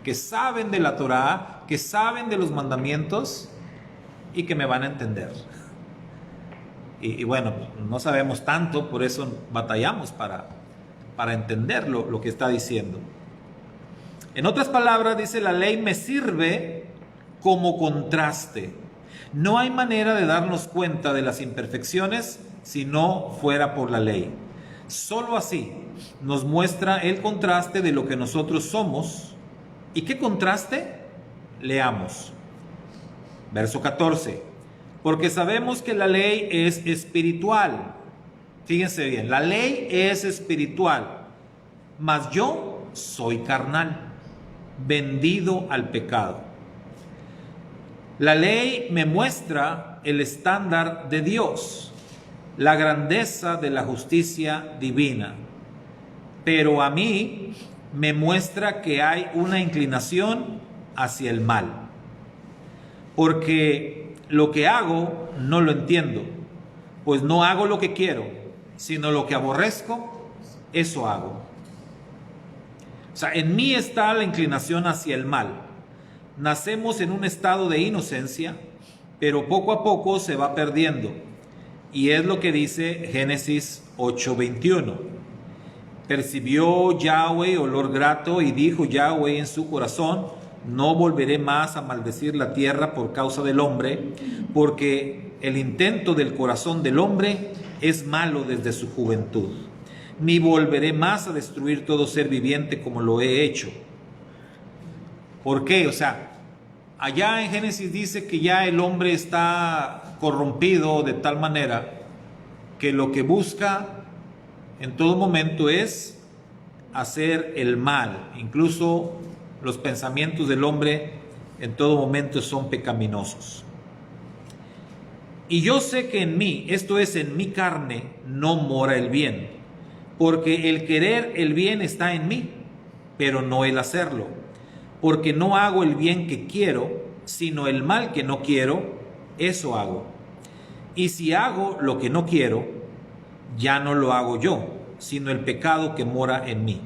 que saben de la Torá, que saben de los mandamientos y que me van a entender. Y bueno, no sabemos tanto, por eso batallamos para entender lo que está diciendo. En otras palabras, dice, la ley me sirve como contraste. No hay manera de darnos cuenta de las imperfecciones si no fuera por la ley. Solo así nos muestra el contraste de lo que nosotros somos. ¿Y qué contraste? Leamos. Verso 14. Porque sabemos que la ley es espiritual. Fíjense bien, la ley es espiritual, mas yo soy carnal, vendido al pecado. La ley me muestra el estándar de Dios, la grandeza de la justicia divina, pero a mí me muestra que hay una inclinación hacia el mal, porque lo que hago no lo entiendo, pues no hago lo que quiero, sino lo que aborrezco, eso hago. O sea, en mí está la inclinación hacia el mal. Nacemos en un estado de inocencia, pero poco a poco se va perdiendo. Y es lo que dice Génesis 8:21. Percibió Yahweh olor grato y dijo Yahweh en su corazón, no volveré más a maldecir la tierra por causa del hombre, porque el intento del corazón del hombre es malo desde su juventud. Ni volveré más a destruir todo ser viviente como lo he hecho. ¿Por qué? O sea, allá en Génesis dice que ya el hombre está corrompido de tal manera que lo que busca en todo momento es hacer el mal. Incluso los pensamientos del hombre en todo momento son pecaminosos. Y yo sé que en mí, esto es en mi carne, no mora el bien, porque el querer el bien está en mí, pero no el hacerlo, porque no hago el bien que quiero, sino el mal que no quiero, eso hago. Y si hago lo que no quiero, ya no lo hago yo, sino el pecado que mora en mí.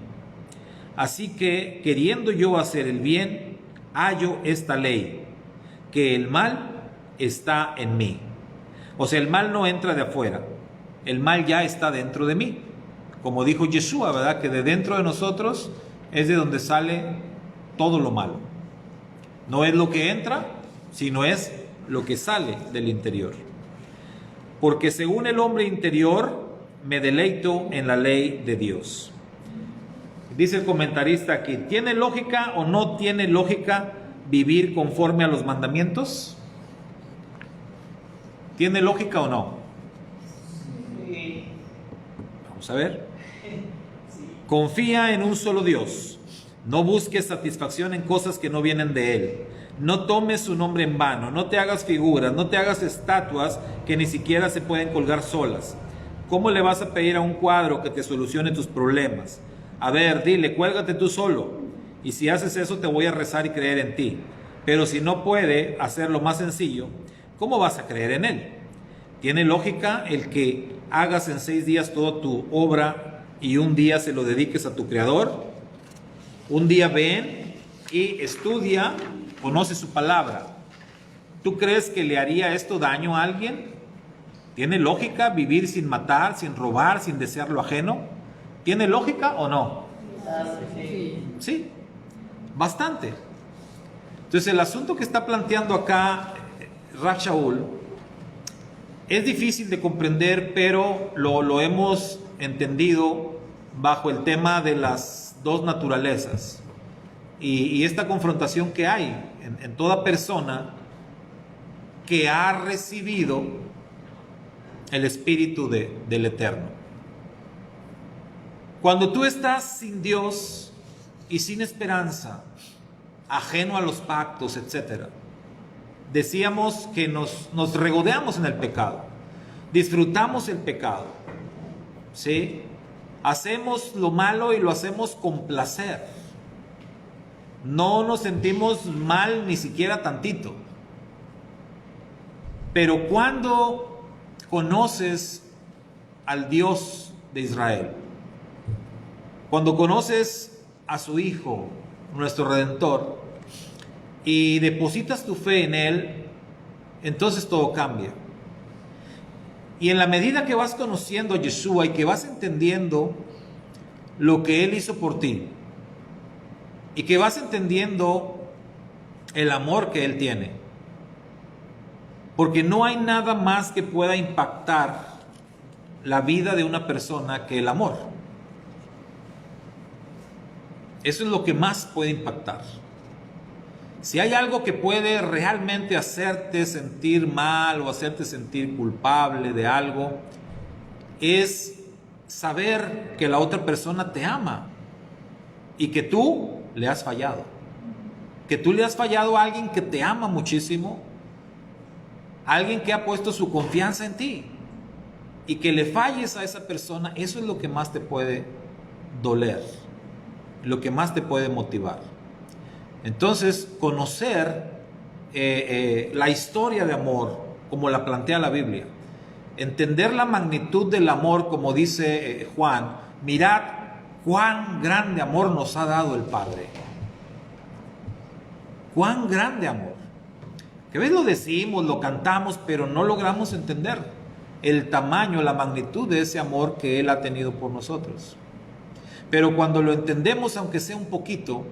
Así que, queriendo yo hacer el bien, hallo esta ley, que el mal está en mí. O sea, el mal no entra de afuera, el mal ya está dentro de mí. Como dijo Yeshua, ¿verdad? Que de dentro de nosotros es de donde sale todo lo malo. No es lo que entra, sino es lo que sale del interior. Porque según el hombre interior, me deleito en la ley de Dios. Dice el comentarista aquí, ¿tiene lógica o no tiene lógica vivir conforme a los mandamientos? ¿Tiene lógica o no? Sí. Vamos a ver. Confía en un solo Dios. No busques satisfacción en cosas que no vienen de Él. No tomes su nombre en vano. No te hagas figuras. No te hagas estatuas que ni siquiera se pueden colgar solas. ¿Cómo le vas a pedir a un cuadro que te solucione tus problemas? A ver, dile, cuélgate tú solo. Y si haces eso te voy a rezar y creer en ti. Pero si no puede hacer lo más sencillo, ¿cómo vas a creer en Él? ¿Tiene lógica el que hagas en 6 días toda tu obra y un día se lo dediques a tu Creador? Un día ven y estudia, conoce su palabra. ¿Tú crees que le haría esto daño a alguien? ¿Tiene lógica vivir sin matar, sin robar, sin desear lo ajeno? ¿Tiene lógica o no? Sí. Sí, bastante. Entonces el asunto que está planteando acá Rav Shaul es difícil de comprender, pero lo hemos entendido bajo el tema de las dos naturalezas y esta confrontación que hay en toda persona que ha recibido el Espíritu del Eterno. Cuando tú estás sin Dios y sin esperanza, ajeno a los pactos, etc., decíamos que nos regodeamos en el pecado, disfrutamos el pecado, ¿sí? Hacemos lo malo y lo hacemos con placer. No nos sentimos mal ni siquiera tantito. Pero cuando conoces al Dios de Israel, cuando conoces a su Hijo, nuestro Redentor, y depositas tu fe en Él, entonces todo cambia. Y en la medida que vas conociendo a Yeshua y que vas entendiendo lo que Él hizo por ti, y que vas entendiendo el amor que Él tiene, porque no hay nada más que pueda impactar la vida de una persona que el amor. Eso es lo que más puede impactar. Si hay algo que puede realmente hacerte sentir mal o hacerte sentir culpable de algo, es saber que la otra persona te ama y que tú le has fallado. Que tú le has fallado a alguien que te ama muchísimo, alguien que ha puesto su confianza en ti, y que le falles a esa persona, eso es lo que más te puede doler, lo que más te puede motivar. Entonces, conocer la historia de amor como la plantea la Biblia, entender la magnitud del amor como dice Juan, mirad cuán grande amor nos ha dado el Padre. Cuán grande amor. Que a veces lo decimos, lo cantamos, pero no logramos entender el tamaño, la magnitud de ese amor que Él ha tenido por nosotros. Pero cuando lo entendemos, aunque sea un poquito,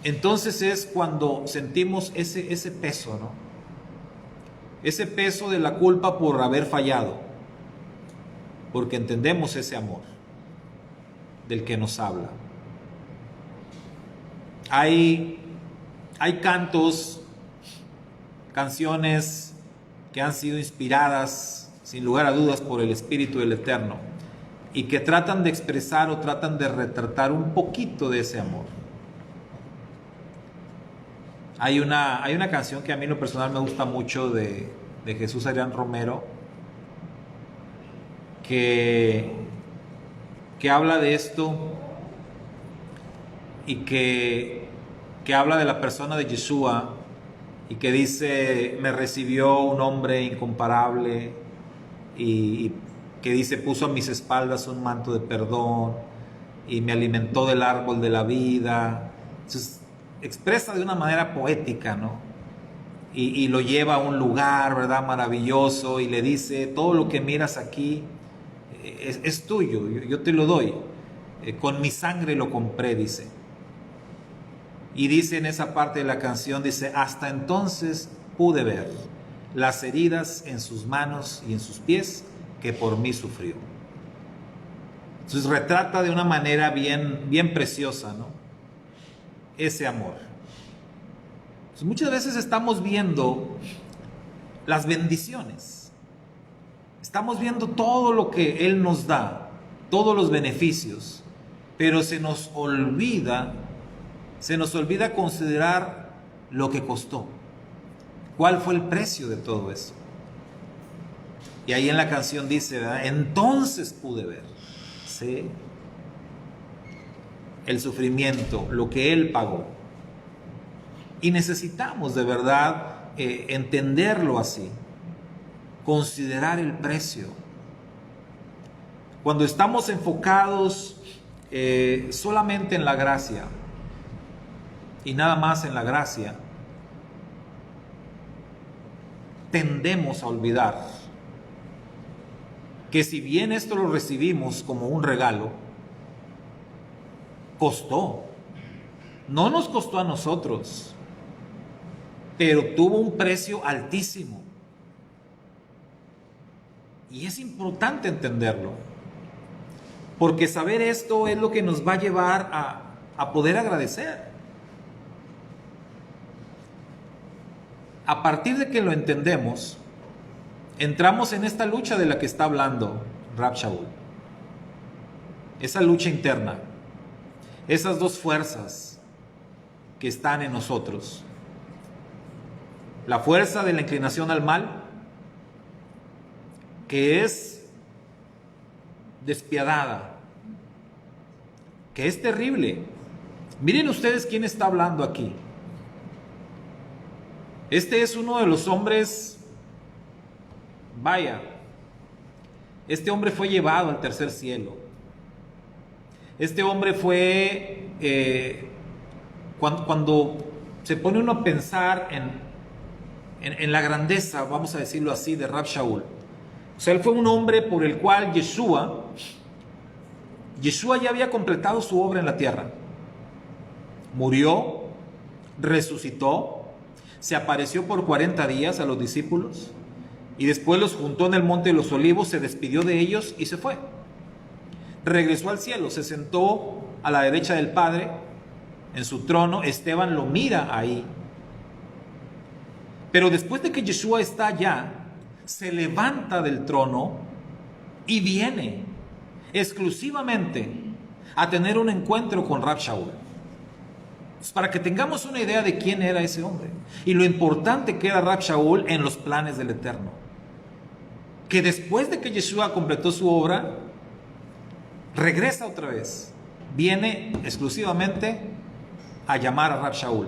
entonces es cuando sentimos ese peso, ¿no? Ese peso de la culpa por haber fallado, porque entendemos ese amor del que nos habla. Hay cantos, canciones que han sido inspiradas, sin lugar a dudas, por el Espíritu del Eterno, y que tratan de expresar o tratan de retratar un poquito de ese amor. Hay una canción que a mí en lo personal me gusta mucho de Jesús Adrián Romero, que habla de esto y que habla de la persona de Yeshua y que dice: me recibió un hombre incomparable, y que dice: puso a mis espaldas un manto de perdón y me alimentó del árbol de la vida. Entonces, expresa de una manera poética, ¿no? Y lo lleva a un lugar, ¿verdad?, maravilloso, y le dice: todo lo que miras aquí es tuyo, yo te lo doy, con mi sangre lo compré, dice. Y dice en esa parte de la canción, dice: hasta entonces pude ver las heridas en sus manos y en sus pies que por mí sufrió. Entonces retrata de una manera bien preciosa, ¿no?, ese amor. Entonces, muchas veces estamos viendo las bendiciones, estamos viendo todo lo que Él nos da, todos los beneficios, pero se nos olvida considerar lo que costó, cuál fue el precio de todo eso. Y ahí en la canción dice, ¿verdad?, entonces pude ver, ¿sí?, el sufrimiento, lo que Él pagó. Y necesitamos de verdad entenderlo así, considerar el precio. Cuando estamos enfocados solamente en la gracia y nada más en la gracia, tendemos a olvidar que si bien esto lo recibimos como un regalo, costó. No nos costó a nosotros, pero tuvo un precio altísimo. Y es importante entenderlo, porque saber esto es lo que nos va a llevar a poder agradecer. A partir de que lo entendemos, entramos en esta lucha de la que está hablando Rab Shaul. Esa lucha interna, esas dos fuerzas que están en nosotros. La fuerza de la inclinación al mal, que es despiadada, que es terrible. Miren ustedes quién está hablando aquí. Este es uno de los hombres, vaya, este hombre fue llevado al tercer cielo. Este hombre fue, cuando se pone uno a pensar en la grandeza, vamos a decirlo así, de Rab Shaul. O sea, él fue un hombre por el cual Yeshua ya había completado su obra en la tierra. Murió, resucitó, se apareció por 40 días a los discípulos y después los juntó en el Monte de los Olivos, se despidió de ellos y se fue. Regresó al cielo, se sentó a la derecha del Padre en su trono. Esteban lo mira ahí. Pero después de que Yeshua está allá, se levanta del trono y viene exclusivamente a tener un encuentro con Rab Shaul. Para que tengamos una idea de quién era ese hombre y lo importante que era Rab Shaul en los planes del Eterno. Que después de que Yeshua completó su obra, regresa otra vez. Viene exclusivamente a llamar a Rab Shaul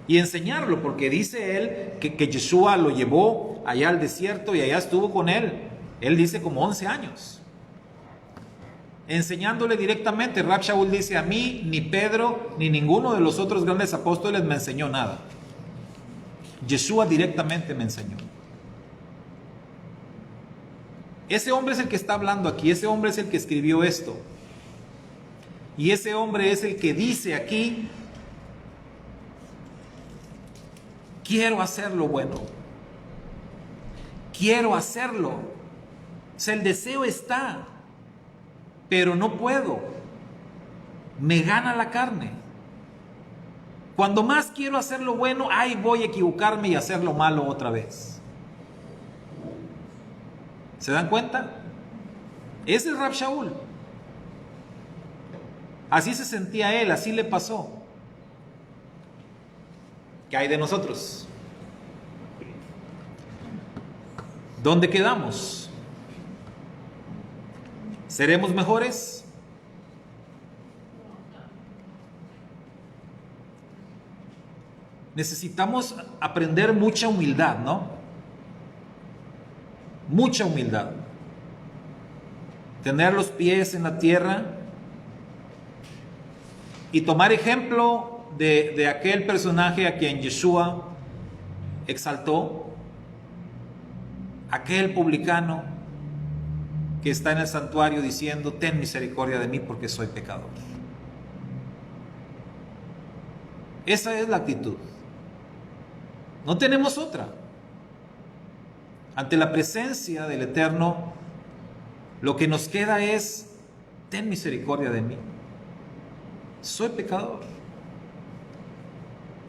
y enseñarlo, porque dice él que Yeshua lo llevó allá al desierto y allá estuvo con él. Él dice como 11 años. Enseñándole directamente. Rab Shaul dice: a mí ni Pedro ni ninguno de los otros grandes apóstoles me enseñó nada. Yeshua directamente me enseñó. Ese hombre es el que está hablando aquí. Ese hombre es el que escribió esto. Y ese hombre es el que dice aquí: quiero hacer lo bueno. Quiero hacerlo. O sea, el deseo está, pero no puedo. Me gana la carne. Cuando más quiero hacer lo bueno, ahí voy a equivocarme y hacer lo malo otra vez. ¿Se dan cuenta? Ese es Rab Shaul. Así se sentía él, así le pasó. ¿Qué hay de nosotros? ¿Dónde quedamos? ¿Seremos mejores? Necesitamos aprender mucha humildad, ¿no? Mucha humildad. Tener los pies en la tierra y tomar ejemplo de aquel personaje a quien Yeshua exaltó, aquel publicano que está en el santuario diciendo: ten misericordia de mí porque soy pecador. Esa es la actitud. No tenemos otra. Ante la presencia del Eterno, lo que nos queda es: ten misericordia de mí. Soy pecador.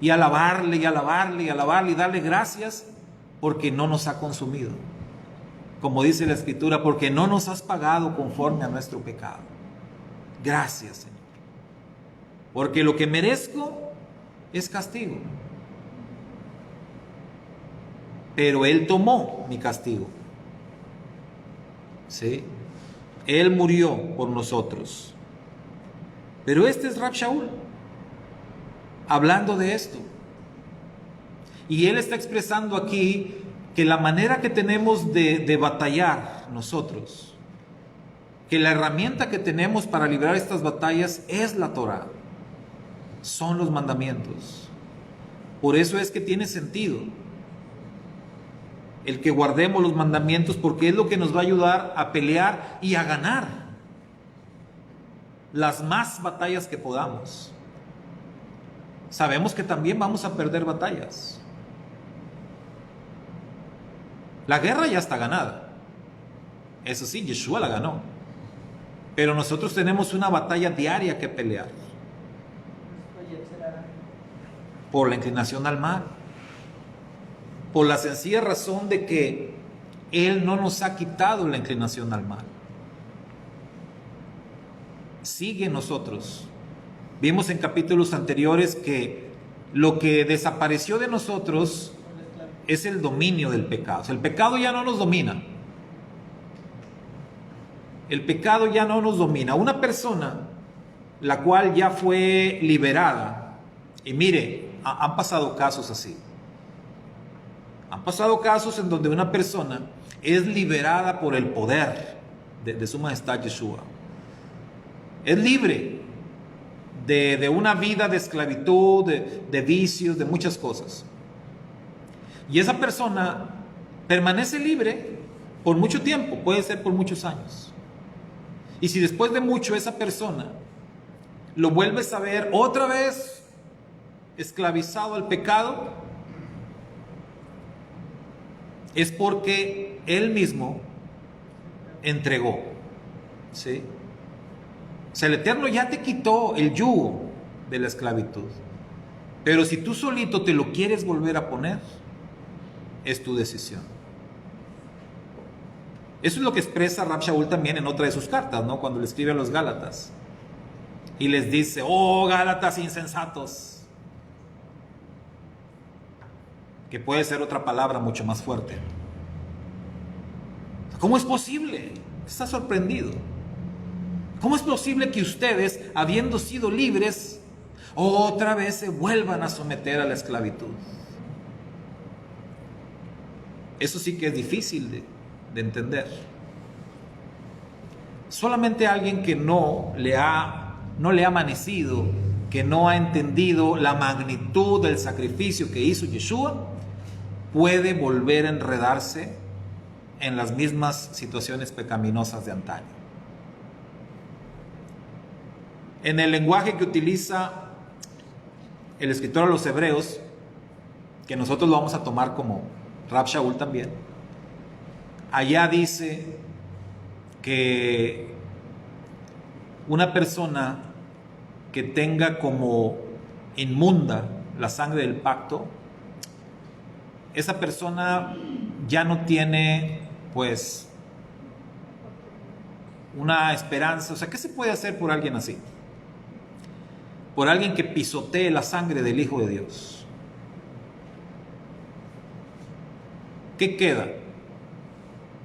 Y alabarle, y alabarle, y alabarle, y darle gracias porque no nos ha consumido. Como dice la Escritura, porque no nos has pagado conforme a nuestro pecado. Gracias, Señor. Porque lo que merezco es castigo. Pero Él tomó mi castigo. ¿Sí? Él murió por nosotros. Pero este es Rab Shaul, hablando de esto. Y él está expresando aquí que la manera que tenemos de batallar nosotros, que la herramienta que tenemos para librar estas batallas es la Torah, son los mandamientos. Por eso es que tiene sentido el que guardemos los mandamientos, porque es lo que nos va a ayudar a pelear y a ganar las más batallas que podamos. sabemos que también vamos a perder batallas. La guerra ya está ganada. Eso sí, Yeshua la ganó. Pero nosotros tenemos una batalla diaria que pelear. Por la inclinación al mal. Por la sencilla razón de que Él no nos ha quitado la inclinación al mal. Sigue en nosotros. Vimos en capítulos anteriores que lo que desapareció de nosotros es el dominio del pecado. O sea, el pecado ya no nos domina. El pecado ya no nos domina. Una persona la cual ya fue liberada, y mire, han pasado casos así. Han pasado casos en donde una persona es liberada por el poder de su majestad Yeshua. Es libre de una vida de esclavitud, de vicios, de muchas cosas. Y esa persona permanece libre por mucho tiempo, puede ser por muchos años. Y si después de mucho esa persona lo vuelves a ver otra vez esclavizado al pecado, es porque él mismo entregó, ¿sí? O sea, el Eterno ya te quitó el yugo de la esclavitud. Pero si tú solito te lo quieres volver a poner, es tu decisión. Eso es lo que expresa Rab Shaul también en otra de sus cartas, ¿no? Cuando le escribe a los Gálatas. Y les dice, oh Gálatas insensatos. Que puede ser otra palabra mucho más fuerte. ¿Cómo es posible? Está sorprendido. ¿Cómo es posible que ustedes, habiendo sido libres, otra vez se vuelvan a someter a la esclavitud? Eso sí que es difícil de entender. Solamente alguien que no le ha amanecido, que no ha entendido la magnitud del sacrificio que hizo Yeshua, puede volver a enredarse en las mismas situaciones pecaminosas de antaño. En el lenguaje que utiliza el escritor a los Hebreos, que nosotros lo vamos a tomar como Rab Shaul también, allá dice que una persona que tenga como inmunda la sangre del pacto, esa persona ya no tiene pues una esperanza. O sea, ¿qué se puede hacer por alguien así? Por alguien que pisotee la sangre del Hijo de Dios. ¿Qué queda?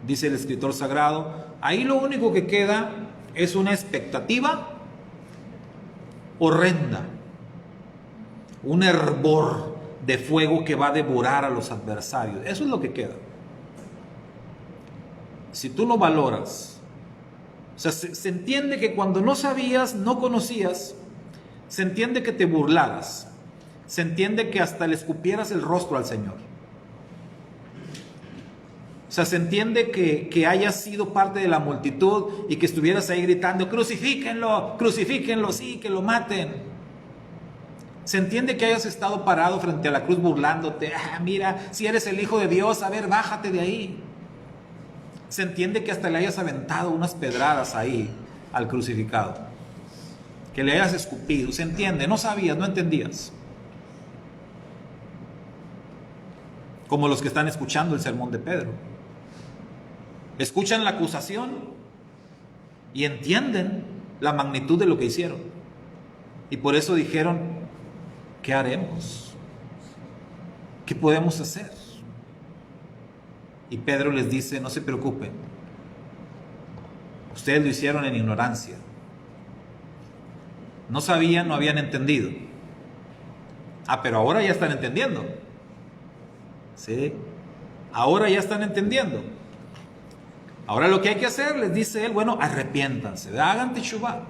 Dice el escritor sagrado, ahí lo único que queda es una expectativa horrenda, un hervor de fuego que va a devorar a los adversarios. Eso es lo que queda. Si tú no valoras, o sea, se entiende que cuando no sabías, no conocías, se entiende que te burlaras, se entiende que hasta le escupieras el rostro al Señor. O sea, se entiende que hayas sido parte de la multitud y que estuvieras ahí gritando, crucifíquenlo, crucifíquenlo, sí, que lo maten. Se entiende que hayas estado parado frente a la cruz burlándote, mira, si eres el Hijo de Dios, a ver, bájate de ahí. Se entiende que hasta le hayas aventado unas pedradas ahí al crucificado, que le hayas escupido, se entiende, no sabías, no entendías. Como los que están escuchando el sermón de Pedro. Escuchan la acusación y entienden la magnitud de lo que hicieron. Y por eso dijeron, ¿qué haremos? ¿Qué podemos hacer? Y Pedro les dice, no se preocupen. Ustedes lo hicieron en ignorancia. No sabían, no habían entendido. Pero ahora ya están entendiendo. ¿Sí? Ahora ya están entendiendo. Ahora lo que hay que hacer, les dice él, bueno, arrepiéntanse, hagan teshuvá.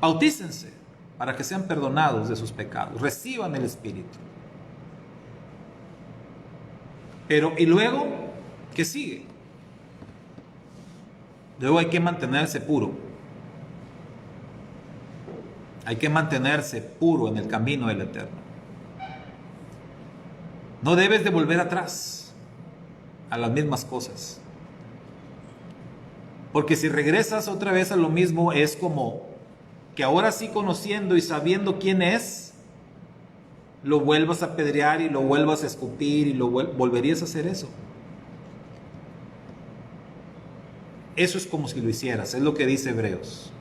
Bautícense para que sean perdonados de sus pecados. Reciban el Espíritu. Pero, ¿y luego qué sigue? Luego hay que mantenerse puro. Hay que mantenerse puro en el camino del Eterno. No debes de volver atrás a las mismas cosas. Porque si regresas otra vez a lo mismo, es como que ahora sí, conociendo y sabiendo quién es, lo vuelvas a apedrear y lo vuelvas a escupir y volverías a hacer eso. Eso es como si lo hicieras, es lo que dice Hebreos.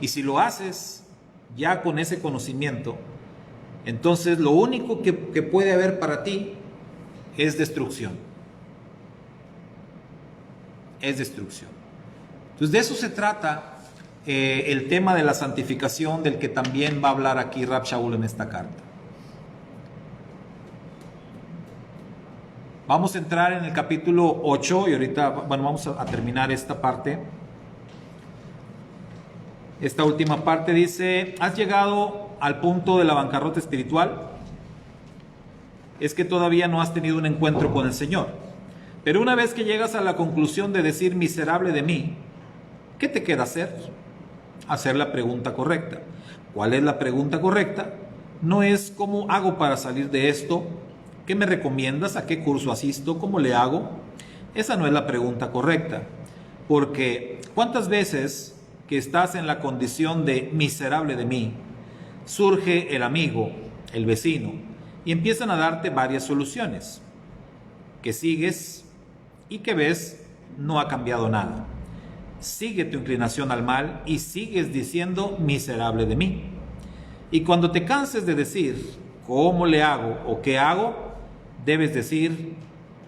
Y si lo haces ya con ese conocimiento, entonces lo único que puede haber para ti es destrucción. Es destrucción. Entonces de eso se trata el tema de la santificación, del que también va a hablar aquí Rab Shaul en esta carta. Vamos a entrar en el capítulo 8 y ahorita, bueno, vamos a terminar esta parte. Esta última parte dice: ¿has llegado al punto de la bancarrota espiritual? Es que todavía no has tenido un encuentro con el Señor. Pero una vez que llegas a la conclusión de decir miserable de mí, ¿qué te queda hacer? Hacer la pregunta correcta. ¿Cuál es la pregunta correcta? No es ¿cómo hago para salir de esto? ¿Qué me recomiendas? ¿A qué curso asisto? ¿Cómo le hago? Esa no es la pregunta correcta. Porque ¿cuántas veces que estás en la condición de miserable de mí, surge el amigo, el vecino, y empiezan a darte varias soluciones que sigues y que ves no ha cambiado nada? Sigue tu inclinación al mal y sigues diciendo miserable de mí. Y cuando te canses de decir ¿cómo le hago o qué hago?, debes decir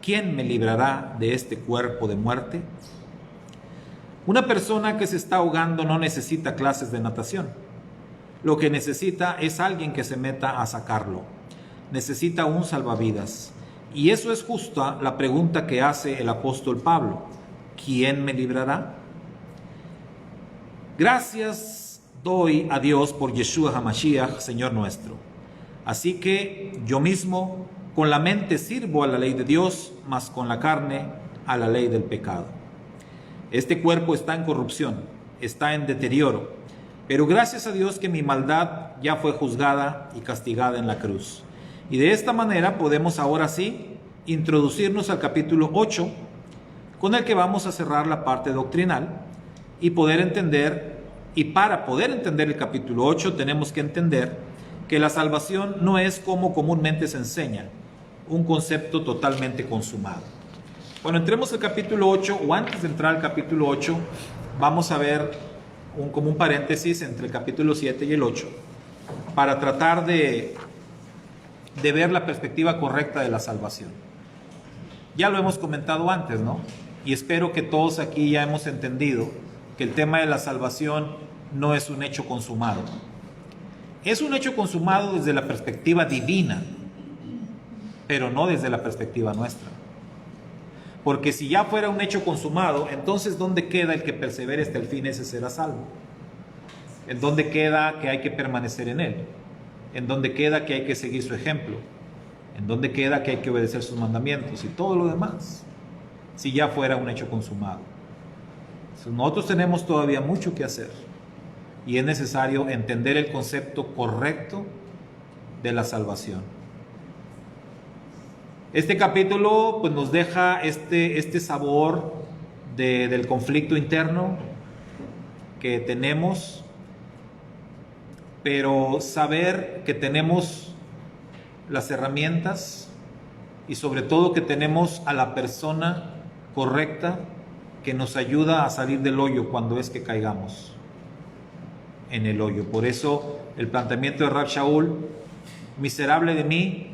¿quién me librará de este cuerpo de muerte? Una persona que se está ahogando no necesita clases de natación. Lo que necesita es alguien que se meta a sacarlo. Necesita un salvavidas. Y eso es justo la pregunta que hace el apóstol Pablo. ¿Quién me librará? Gracias doy a Dios por Yeshua HaMashiach, Señor nuestro. Así que yo mismo con la mente sirvo a la ley de Dios, mas con la carne a la ley del pecado. Este cuerpo está en corrupción, está en deterioro, pero gracias a Dios que mi maldad ya fue juzgada y castigada en la cruz. Y de esta manera podemos ahora sí introducirnos al capítulo 8, con el que vamos a cerrar la parte doctrinal y poder entender, y para poder entender el capítulo 8 tenemos que entender que la salvación no es como comúnmente se enseña, un concepto totalmente consumado. Bueno, entremos al capítulo 8, o antes de entrar al capítulo 8, vamos a ver como un paréntesis entre el capítulo 7 y el 8, para tratar de ver la perspectiva correcta de la salvación. Ya lo hemos comentado antes, ¿no? Y espero que todos aquí ya hemos entendido que el tema de la salvación no es un hecho consumado. Es un hecho consumado desde la perspectiva divina, pero no desde la perspectiva nuestra. Porque si ya fuera un hecho consumado, entonces ¿dónde queda el que persevere hasta el fin? Ese será salvo. ¿En dónde queda que hay que permanecer en él? ¿En dónde queda que hay que seguir su ejemplo? ¿En dónde queda que hay que obedecer sus mandamientos? Y todo lo demás, si ya fuera un hecho consumado. Entonces, nosotros tenemos todavía mucho que hacer. Y es necesario entender el concepto correcto de la salvación. Este capítulo pues, nos deja este sabor del conflicto interno que tenemos, pero saber que tenemos las herramientas y sobre todo que tenemos a la persona correcta que nos ayuda a salir del hoyo cuando es que caigamos en el hoyo. Por eso el planteamiento de Rab Shaul: miserable de mí,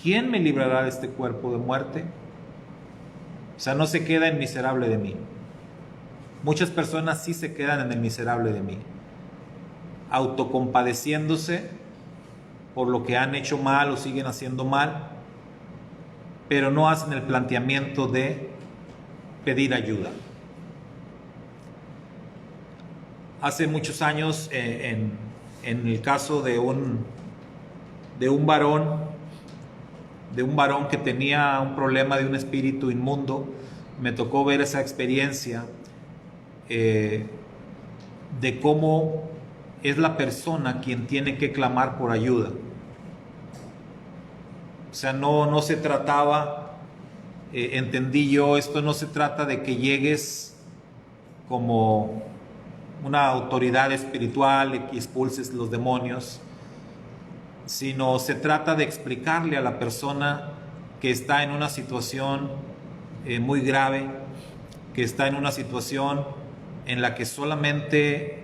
¿quién me librará de este cuerpo de muerte? O sea, no se queda en miserable de mí. Muchas personas sí se quedan en el miserable de mí, autocompadeciéndose por lo que han hecho mal o siguen haciendo mal, pero no hacen el planteamiento de pedir ayuda. Hace muchos años, en el caso de un varón que tenía un problema de un espíritu inmundo, me tocó ver esa experiencia. de cómo es la persona quien tiene que clamar por ayuda. O sea, no se trataba, entendí yo, esto no se trata de que llegues como una autoridad espiritual y expulses los demonios, sino se trata de explicarle a la persona que está en una situación muy grave, que está en una situación en la que solamente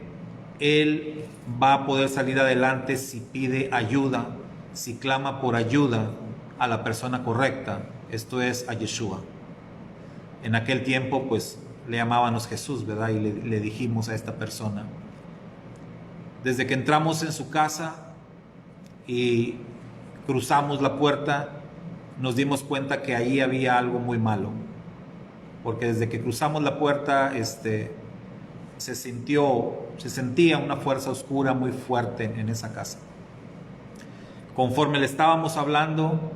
él va a poder salir adelante si pide ayuda, si clama por ayuda a la persona correcta, esto es a Yeshua. En aquel tiempo pues le llamábamos Jesús, ¿verdad? Y le dijimos a esta persona. Desde que entramos en su casa y cruzamos la puerta, nos dimos cuenta que ahí había algo muy malo, porque desde que cruzamos la puerta se sentía una fuerza oscura muy fuerte en esa casa. Conforme le estábamos hablando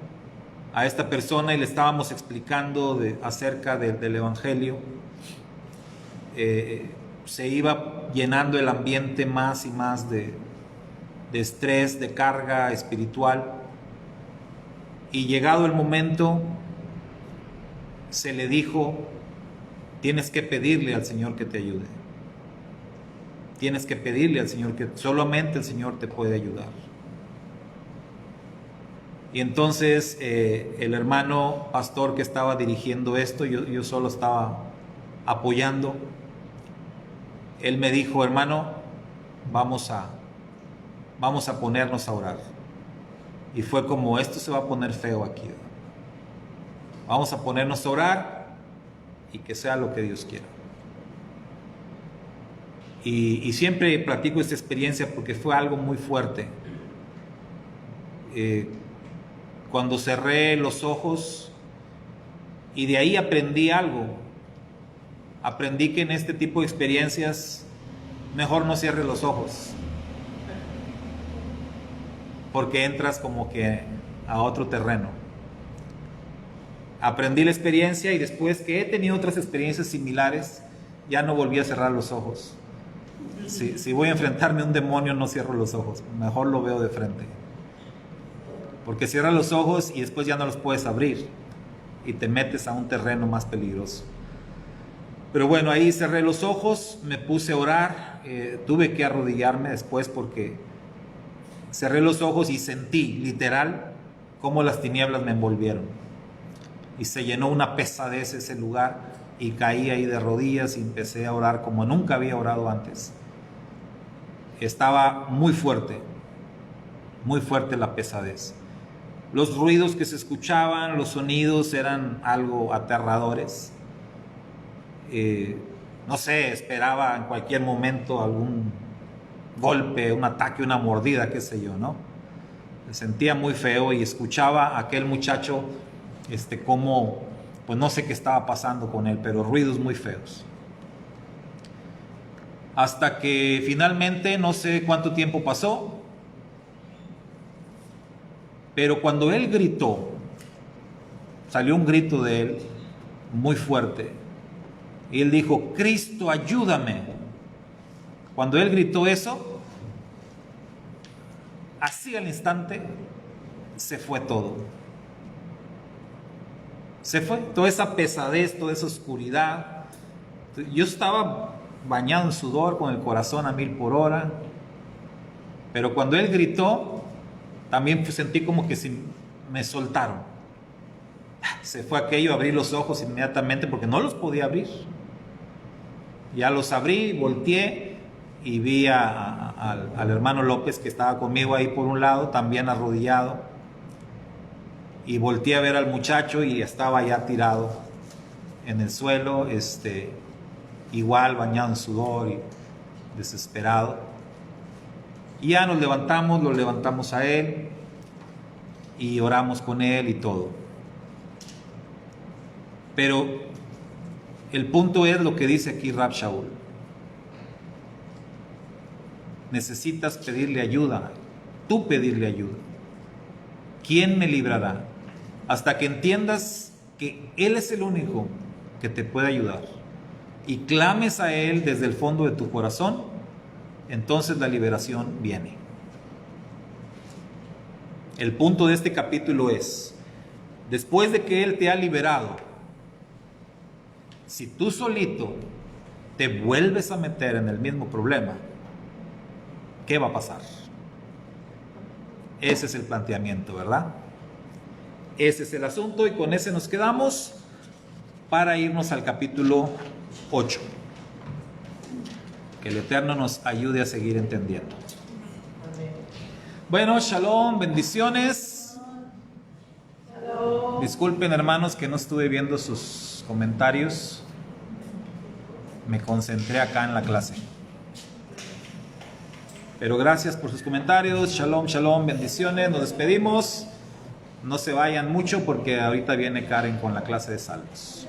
a esta persona y le estábamos explicando acerca del Evangelio, se iba llenando el ambiente más y más de estrés, de carga espiritual, y llegado el momento se le dijo: tienes que pedirle al Señor que te ayude, tienes que pedirle al Señor, que solamente el Señor te puede ayudar. Y entonces el hermano pastor que estaba dirigiendo esto, yo solo estaba apoyando, él me dijo: hermano, vamos a ponernos a orar. Y fue como: esto se va a poner feo aquí, vamos a ponernos a orar y que sea lo que Dios quiera. Y siempre platico esta experiencia porque fue algo muy fuerte. Cuando cerré los ojos, y de ahí aprendí algo. Aprendí que en este tipo de experiencias mejor no cierres los ojos, porque entras como que a otro terreno. Aprendí la experiencia, y después que he tenido otras experiencias similares, ya no volví a cerrar los ojos. Si voy a enfrentarme a un demonio, no cierro los ojos, mejor lo veo de frente, porque cierras los ojos y después ya no los puedes abrir y te metes a un terreno más peligroso. Pero bueno, ahí cerré los ojos, me puse a orar, tuve que arrodillarme después porque cerré los ojos y sentí literal cómo las tinieblas me envolvieron y se llenó una pesadez ese lugar, y caí ahí de rodillas y empecé a orar como nunca había orado antes. Estaba muy fuerte la pesadez. Los ruidos que se escuchaban, los sonidos eran algo aterradores. No sé, esperaba en cualquier momento algún golpe, un ataque, una mordida, qué sé yo, ¿no? Me sentía muy feo y escuchaba a aquel muchacho como, pues no sé qué estaba pasando con él, pero ruidos muy feos. Hasta que finalmente, no sé cuánto tiempo pasó, pero cuando él gritó, salió un grito de él muy fuerte, y él dijo: Cristo, ayúdame. Cuando él gritó eso, así al instante se fue todo. Se fue toda esa pesadez, toda esa oscuridad. Yo estaba bañado en sudor, con el corazón a 1000 por hora, pero cuando él gritó, también sentí como que me soltaron. Se fue aquello, abrí los ojos inmediatamente porque no los podía abrir. Ya los abrí, volteé y vi al hermano López, que estaba conmigo ahí por un lado, también arrodillado, y volteé a ver al muchacho y estaba ya tirado en el suelo, igual bañado en sudor y desesperado. Y ya nos levantamos, lo levantamos a él y oramos con él y todo. Pero el punto es lo que dice aquí Rab Shaul. Necesitas pedirle ayuda, tú pedirle ayuda. ¿Quién me librará? Hasta que entiendas que Él es el único que te puede ayudar y clames a Él desde el fondo de tu corazón, entonces la liberación viene. El punto de este capítulo es, después de que Él te ha liberado, si tú solito te vuelves a meter en el mismo problema, ¿qué va a pasar? Ese es el planteamiento, ¿verdad? Ese es el asunto y con ese nos quedamos para irnos al capítulo 8. Que el Eterno nos ayude a seguir entendiendo. Bueno, shalom, bendiciones. Disculpen, hermanos, que no estuve viendo sus comentarios. Me concentré acá en la clase. Pero gracias por sus comentarios. Shalom, shalom, bendiciones. Nos despedimos. No se vayan mucho porque ahorita viene Karen con la clase de salmos.